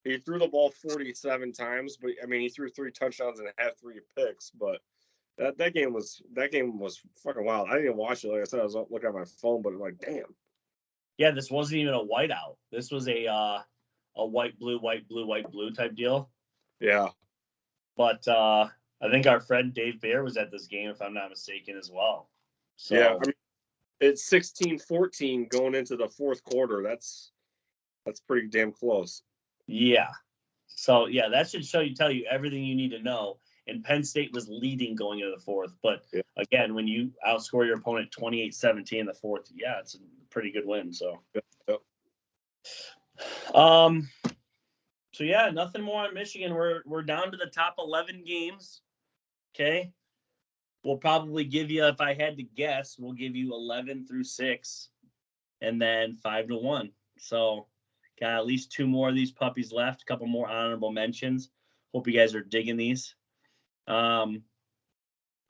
He threw the ball 47 times, but I mean, he threw 3 touchdowns and had 3 picks. But that game was fucking wild. I didn't even watch it. Like I said, I was looking at my phone, but like, damn. Yeah, this wasn't even a whiteout. This was a white blue type deal. Yeah. But I think our friend Dave Bear was at this game, if I'm not mistaken, as well. So, yeah, I mean, it's 16-14 going into the fourth quarter. That's pretty damn close. Yeah. So, yeah, that should tell you everything you need to know. And Penn State was leading going into the fourth. But, again, when you outscore your opponent 28-17 in the fourth, yeah, it's a pretty good win. So, So yeah, nothing more on Michigan. We're down to the top 11 games. Okay. We'll probably give you, if I had to guess, we'll give you 11 through 6 and then 5-1. So got at least 2 more of these puppies left, a couple more honorable mentions. Hope you guys are digging these. What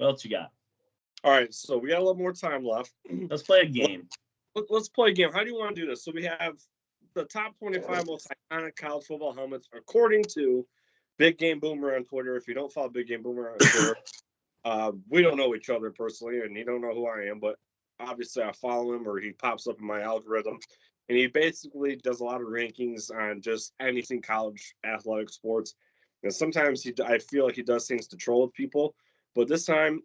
else you got? All right, so we got a little more time left. Let's play a game. Let's play a game. How do you want to do this? So we have the top 25 most iconic college football helmets, according to Big Game Boomer on Twitter. If you don't follow Big Game Boomer on Twitter, we don't know each other personally, and he don't know who I am, but obviously I follow him or he pops up in my algorithm. And he basically does a lot of rankings on just anything college athletic sports. And sometimes I feel like he does things to troll with people. But this time,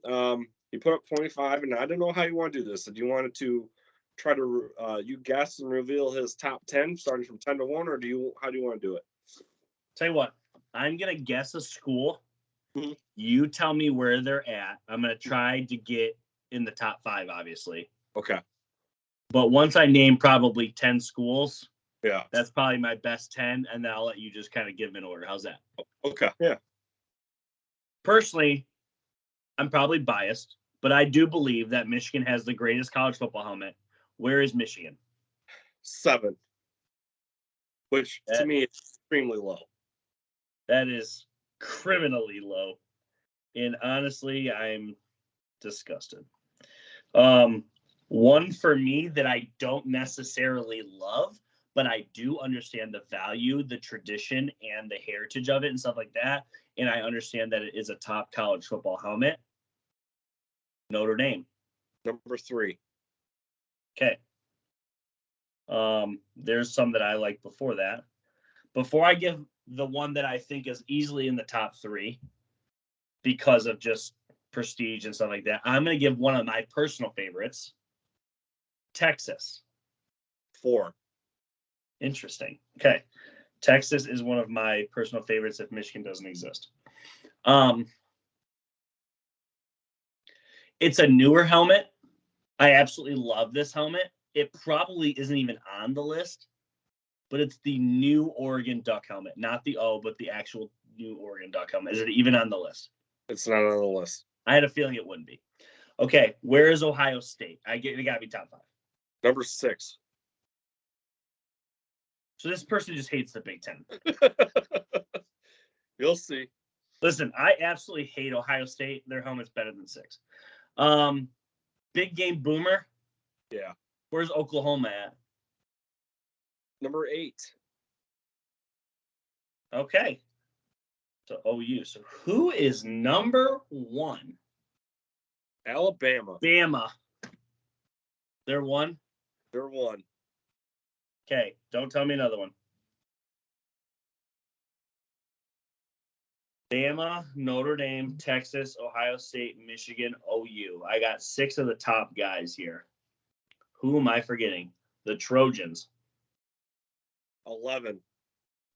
he put up 25, and I don't know how you want to do this. Do you want to try to you guess and reveal his top 10 starting from 10 to 1, or how do you want to do it? Tell you what, I'm gonna guess a school. Mm-hmm. You tell me where they're at. I'm gonna try to get in the top 5, obviously. Okay. But once I name probably 10 schools, yeah, that's probably my best 10, and then I'll let you just kind of give them in order. How's that? Okay. Yeah. Personally, I'm probably biased, but I do believe that Michigan has the greatest college football helmet. Where is Michigan? 7, which to me is extremely low. That is criminally low. And honestly, I'm disgusted. One for me that I don't necessarily love, but I do understand the value, the tradition, and the heritage of it and stuff like that. And I understand that it is a top college football helmet. Notre Dame. Number 3. Okay. There's some that I like before that. Before I give the one that I think is easily in the top 3 because of just prestige and stuff like that, I'm going to give one of my personal favorites, Texas. 4. Interesting. Okay. Texas is one of my personal favorites if Michigan doesn't exist. It's a newer helmet. I absolutely love this helmet. It probably isn't even on the list, but it's the new Oregon Duck helmet, not the O, but the actual new Oregon Duck helmet. Is it even on the list? It's not on the list. I had a feeling it wouldn't be. Okay, where is Ohio State? It got to be top 5. Number 6. So this person just hates the Big Ten. You'll see. Listen, I absolutely hate Ohio State. Their helmet's better than 6. Big game boomer. Yeah. Where's Oklahoma at? Number 8. Okay. So OU. So who is number 1? Alabama. Bama. They're 1? They're 1. Okay. Don't tell me another one. Bama, Notre Dame, Texas, Ohio State, Michigan, OU. I got 6 of the top guys here. Who am I forgetting? The Trojans. 11.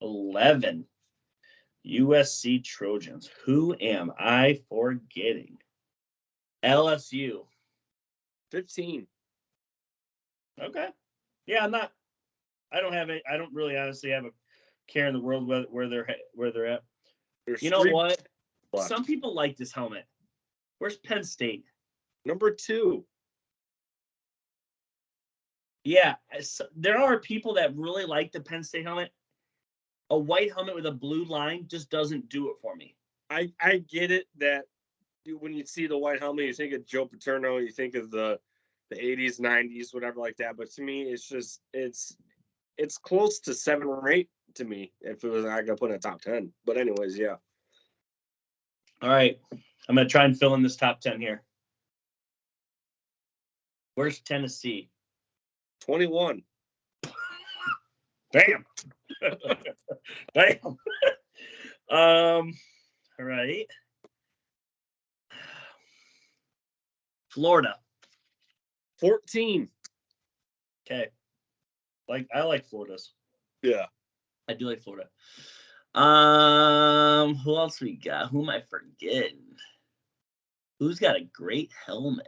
11. USC Trojans. Who am I forgetting? LSU. 15. Okay. Yeah, I don't really honestly have a care in the world where they're at. There's You know what? left. Some people like this helmet. Where's Penn State? Number 2. Yeah, there are people that really like the Penn State helmet. A white helmet with a blue line just doesn't do it for me. I get it that when you see the white helmet, you think of Joe Paterno, you think of the 80s, 90s, whatever like that. But to me, it's just it's close to 7 or 8 to me. If it was, I got to put in a top 10. But anyways, yeah. All right, I'm gonna try and fill in this top 10 here. Where's Tennessee? 21. Bam. Bam. All right. Florida. 14. Okay. I like Florida's. Yeah. I do like Florida. Who else we got? Who am I forgetting? Who's got a great helmet?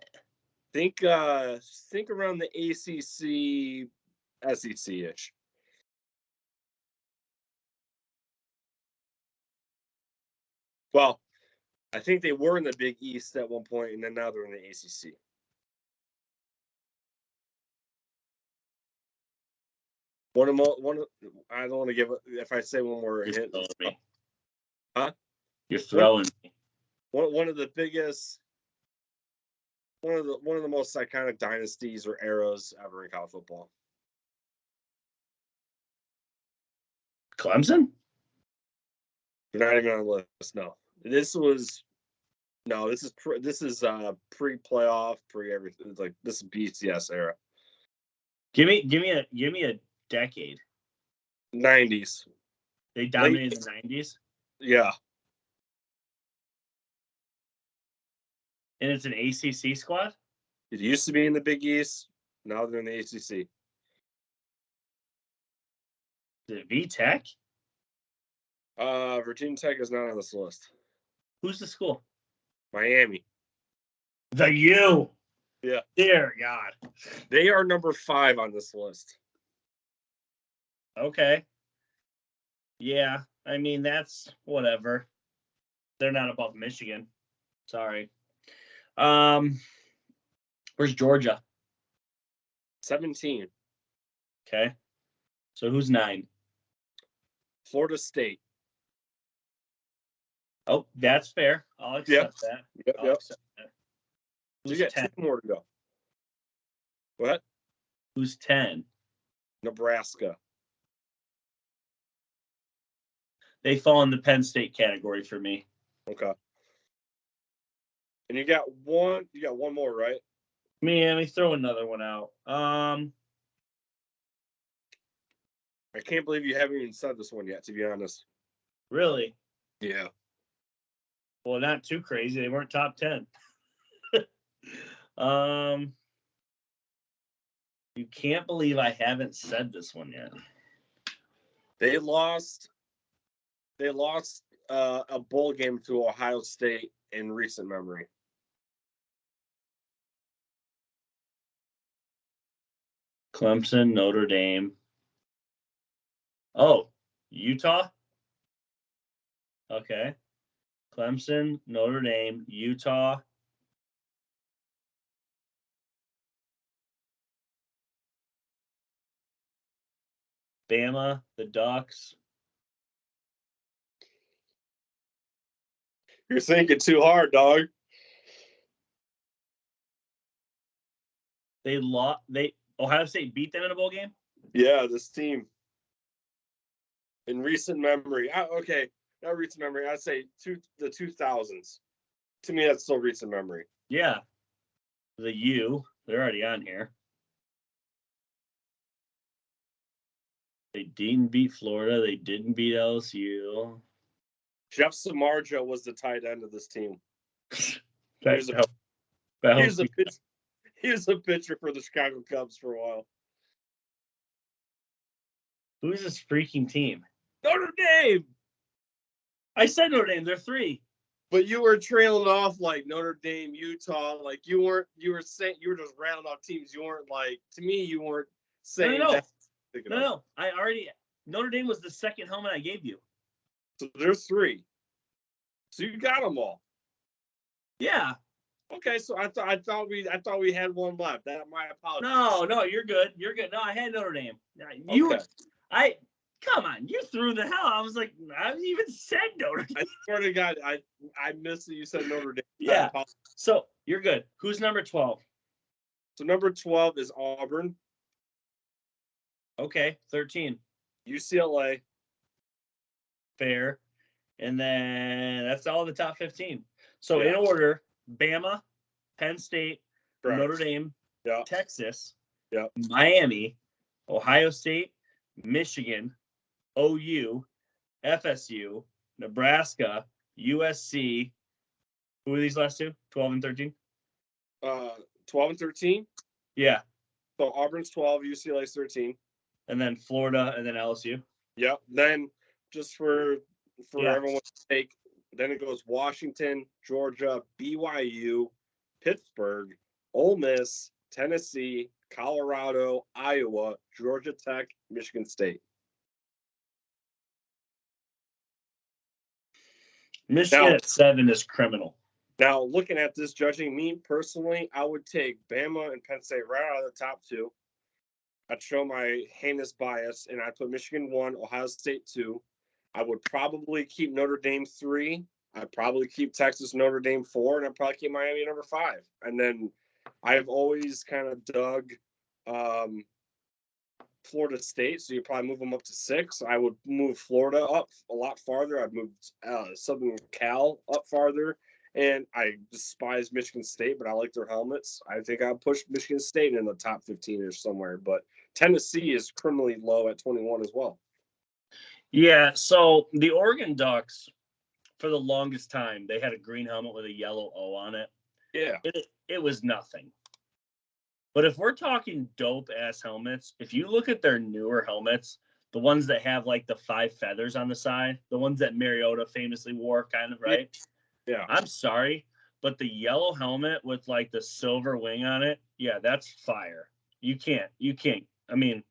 Think around the ACC, SEC-ish. Well, I think they were in the Big East at one point, and then now they're in the ACC. I don't want to give. If I say one more hint, Me. huh? You're throwing me. One of the biggest, one of the most iconic dynasties or eras ever in college football. Clemson? You're not even on the list. No, this is pre-playoff, pre-everything. It's like this is BCS era. Give me a decade. 90s. They dominated the 90s. Yeah. And it's an ACC squad? It used to be in the Big East. Now they're in the ACC. Is it V-Tech? Virginia Tech is not on this list. Who's the school? Miami. The U. Yeah. Dear God. They are number 5 on this list. Okay. Yeah. I mean, that's whatever. They're not above Michigan. Sorry. Where's Georgia? 17. Okay. So who's 9? Florida State. Oh, that's fair. I'll accept that. Yep. Accept that. You Who's got 10? 2 more to go. What? Who's 10? Nebraska. They fall in the Penn State category for me. Okay. And you got one more, right? Let me throw another one out. I can't believe you haven't even said this one yet, to be honest. Really? Yeah. Well, not too crazy. They weren't top 10. You can't believe I haven't said this one yet. They lost a bowl game to Ohio State in recent memory. Clemson, Notre Dame. Oh, Utah? Okay. Clemson, Notre Dame, Utah. Bama, the Ducks. You're thinking too hard, dog. Ohio State beat them in a bowl game? Yeah, this team. In recent memory. Okay, not recent memory. I'd say the 2000s. To me, that's still recent memory. Yeah. The U. They're already on here. They didn't beat Florida. They didn't beat LSU. Jeff Samardzija was the tight end of this team. He was a pitcher for the Chicago Cubs for a while. Who's this freaking team? Notre Dame! I said Notre Dame. They're 3. But you were trailing off like Notre Dame, Utah. Like you were just rounding off teams. You weren't like, to me, you weren't saying that. No. Notre Dame was the second helmet I gave you. So there's 3. So you got them all. Yeah. Okay, so I thought we had one left. That my apologies. No, you're good. You're good. No, I had Notre Dame. Come on, you threw the hell. I was like, I haven't even said Notre Dame. I swear to God, I missed that you said Notre Dame. Yeah. So you're good. Who's number 12? So number 12 is Auburn. Okay, 13. UCLA. Fair. And then that's all the top 15. So in order, Bama, Penn State, Correct. Notre Dame, Texas, Yep. Miami, Ohio State, Michigan, OU, FSU, Nebraska, USC. Who are these last two? 12 and 13? 12 and 13? Yeah. So Auburn's 12, UCLA's 13. And then Florida, and then LSU. Yep. Then just for everyone's sake, then it goes Washington, Georgia, BYU, Pittsburgh, Ole Miss, Tennessee, Colorado, Iowa, Georgia Tech, Michigan State. Michigan at 7 is criminal. Now, looking at this, judging me personally, I would take Bama and Penn State right out of the top 2. I'd show my heinous bias, and I'd put Michigan 1, Ohio State 2. I would probably keep Notre Dame 3. I'd probably keep Texas, Notre Dame 4, and I'd probably keep Miami number 5. And then I've always kind of dug Florida State, so you probably move them up to 6. I would move Florida up a lot farther. I'd move Southern Cal up farther. And I despise Michigan State, but I like their helmets. I think I'll push Michigan State in the top 15-ish somewhere. But Tennessee is criminally low at 21 as well. Yeah, so the Oregon Ducks, for the longest time, they had a green helmet with a yellow O on it. Yeah. It was nothing. But if we're talking dope-ass helmets, if you look at their newer helmets, the ones that have, like, the 5 feathers on the side, the ones that Mariota famously wore, kind of, right? Yeah. I'm sorry, but the yellow helmet with, like, the silver wing on it, yeah, that's fire. You can't. I mean,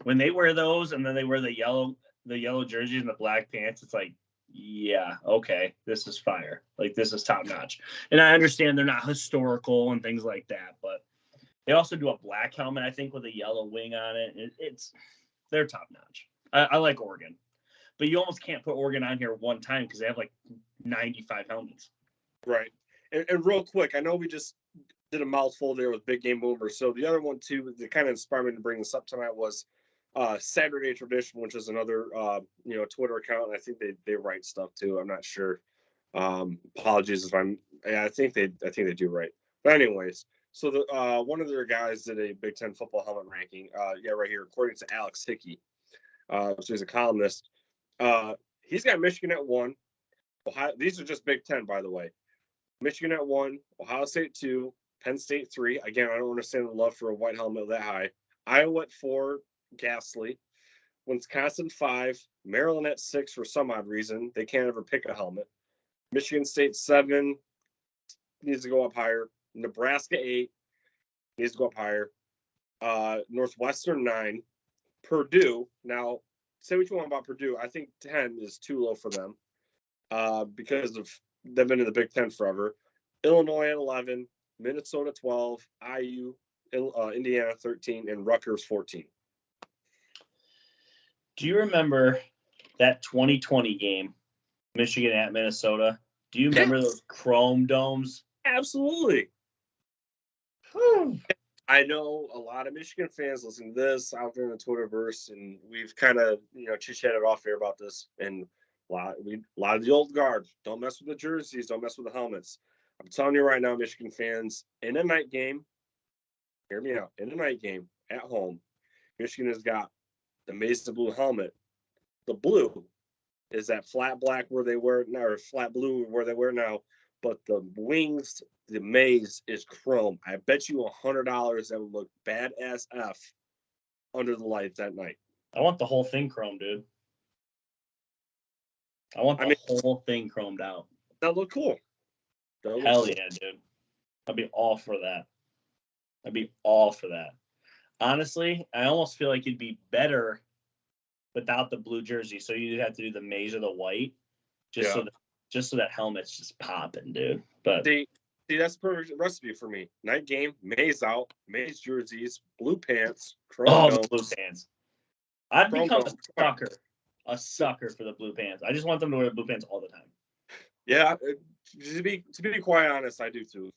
when they wear those and then they wear the yellow jerseys and the black pants, it's like, yeah, okay, this is fire. Like, this is top notch. And I understand they're not historical and things like that, but they also do a black helmet, I think, with a yellow wing on it. They're top notch. I like Oregon. but you almost can't put Oregon on here one time because they have like 95 helmets. Right. And real quick, I know we just did a mouthful there with Big Game Boomer. So the other one too that kind of inspired me to bring this up tonight was Saturday Tradition, which is another Twitter account. I think they write stuff too. I'm not sure. Apologies if I'm. Yeah, I think they do write. But anyways, so the one of their guys did a Big Ten football helmet ranking. Right here, according to Alex Hickey. So he's a columnist. He's got Michigan at 1. Ohio. These are just Big Ten, by the way. Michigan at 1, Ohio State 2, Penn State 3. Again, I don't understand the love for a white helmet that high. Iowa at 4, ghastly. Wisconsin 5, Maryland at 6 for some odd reason. They can't ever pick a helmet. Michigan State 7 needs to go up higher. Nebraska 8 needs to go up higher. Northwestern 9. Purdue. Now, say what you want about Purdue. I think 10 is too low for them because of they've been in the Big Ten forever. Illinois at 11, Minnesota 12, IU, Indiana 13, and Rutgers 14. Do you remember that 2020 game, Michigan at Minnesota? Do you remember those chrome domes? Absolutely. Whew. I know a lot of Michigan fans listen to this out there in the Twitterverse, and we've kind of chit-chatted off here about this. And a lot of the old guard don't mess with the jerseys, don't mess with the helmets. I'm telling you right now, Michigan fans, in a night game, hear me out. In a night game at home, Michigan has got the Mesa blue helmet. The blue is that flat black where they wear now, or flat blue where they wear now. But the wings, the maize is chrome. I bet you $100 that would look badass F under the lights that night. I want the whole thing chromed, dude. I want the whole thing chromed out. That look cool. Hell yeah, dude. I'd be all for that. Honestly, I almost feel like it'd be better without the blue jersey. So you'd have to do the maize or the white, just so that helmet's just popping, dude. But see, that's the perfect recipe for me. Night game, maize out, maize jerseys, blue pants, chrome the blue pants. I've become a sucker for the blue pants. I just want them to wear blue pants all the time. Yeah, to be quite honest, I do too.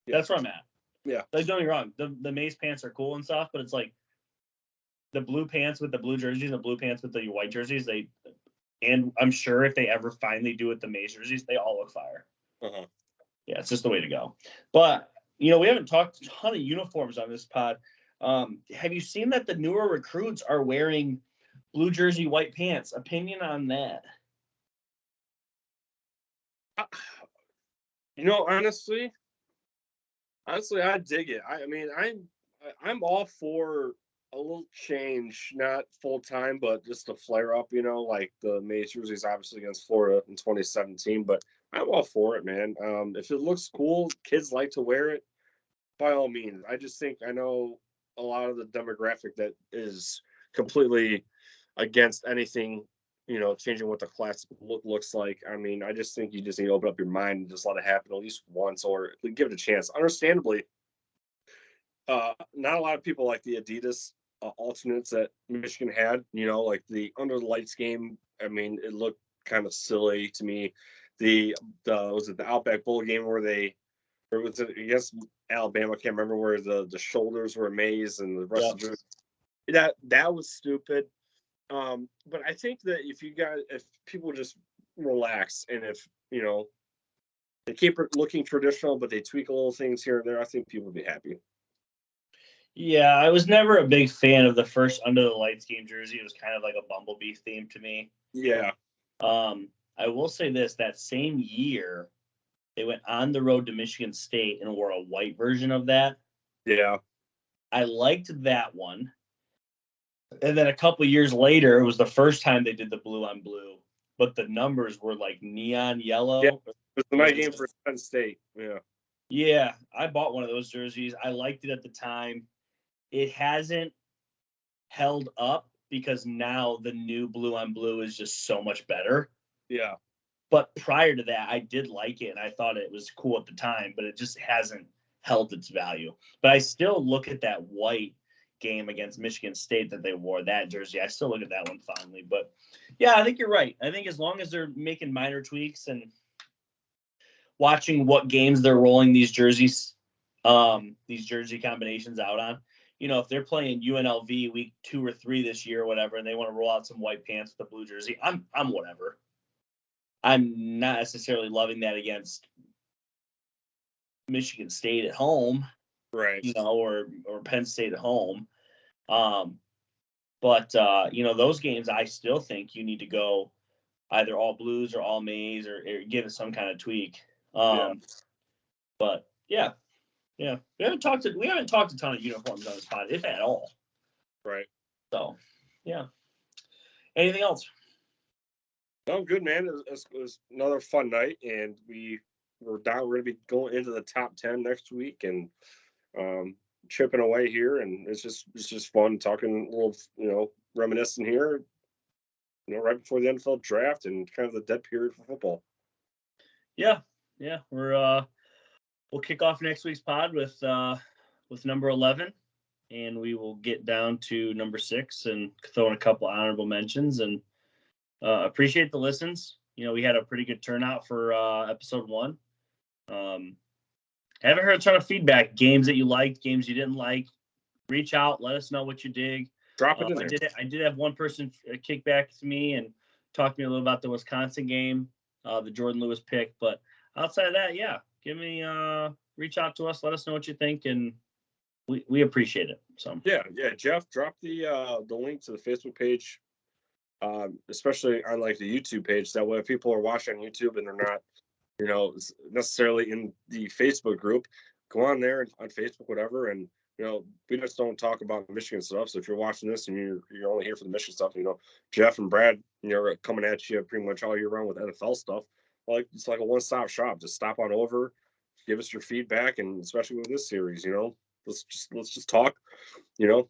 Yeah. That's where I'm at. Yeah. Like, don't get me wrong, the maize pants are cool and stuff, but it's like the blue pants with the blue jerseys and the blue pants with the white jerseys, and I'm sure if they ever finally do it the maize jerseys, they all look fire. Uh-huh. Yeah, it's just the way to go. But, we haven't talked a ton of uniforms on this pod. Have you seen that the newer recruits are wearing blue jersey, white pants? Opinion on that? Honestly, I dig it. I mean, I'm all for a little change, not full time, but just a flare up. Like the maize jerseys, obviously against Florida in 2017. But I'm all for it, man. If it looks cool, kids like to wear it. By all means, I just think I know a lot of the demographic that is completely against anything, changing what the classic look looks like. I mean, I just think you just need to open up your mind and just let it happen at least once or give it a chance. Understandably, not a lot of people like the Adidas alternates that Michigan had, like the Under the Lights game. I mean, it looked kind of silly to me. Was it the Outback Bowl game where was it against Alabama? I can't remember, where the shoulders were maize and the rest of that was stupid. But I think that if people just relax and if they keep it looking traditional, but they tweak a little things here and there, I think people would be happy. Yeah, I was never a big fan of the first Under the Lights game jersey. It was kind of like a Bumblebee theme to me. Yeah. I will say this: that same year, they went on the road to Michigan State and wore a white version of that. Yeah. I liked that one. And then a couple years later, it was the first time they did the blue on blue, but the numbers were like neon yellow. Yeah, it was the night game for Penn State. Yeah. Yeah, I bought one of those jerseys. I liked it at the time. It hasn't held up because now the new blue on blue is just so much better. Yeah. But prior to that, I did like it and I thought it was cool at the time, but it just hasn't held its value. But I still look at that white game against Michigan State that they wore that jersey. I still look at that one fondly. But yeah, I think you're right. I think as long as they're making minor tweaks and watching what games they're rolling these jersey combinations out on. If they're playing UNLV week 2 or 3 this year or whatever, and they want to roll out some white pants with a blue jersey, I'm whatever. I'm not necessarily loving that against Michigan State at home, right? Or Penn State at home. But those games, I still think you need to go either all blues or all maize or give it some kind of tweak. But yeah, we haven't talked a ton of uniforms on this pod, if at all. Right. So, yeah. Anything else? No, good, man. It was another fun night, and we're going to be going into the top 10 next week, and chipping away here, and it's just fun talking a little, reminiscing here, right before the NFL draft and kind of the dead period for football. Yeah, we'll kick off next week's pod with number 11, and we will get down to number 6 and throw in a couple honorable mentions. And appreciate the listens. We had a pretty good turnout for episode 1. Haven't heard a ton of feedback. Games that you liked, games you didn't like. Reach out, let us know what you dig. Drop it in there. I did have one person kick back to me and talk to me a little about the Wisconsin game, the Jordan Lewis pick. But outside of that, yeah, reach out to us, let us know what you think, and we appreciate it. So yeah, Jeff, drop the link to the Facebook page, especially on like the YouTube page. That way, if people are watching on YouTube and they're not, necessarily in the Facebook group, go on there on Facebook, whatever, and we just don't talk about Michigan stuff. So if you're watching this and you're only here for the Michigan stuff, Jeff and Brad, are coming at you pretty much all year round with NFL stuff. Like it's like a one-stop shop. Just stop on over, give us your feedback, and especially with this series, let's just talk. Jim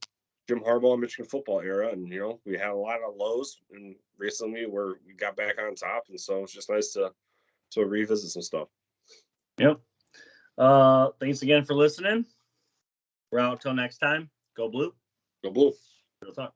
Harbaugh, Michigan football era, and we had a lot of lows, and recently where we got back on top, and so it's just nice to revisit some stuff. Yep. Thanks again for listening. We're out till next time. Go Blue. Go Blue. We'll talk.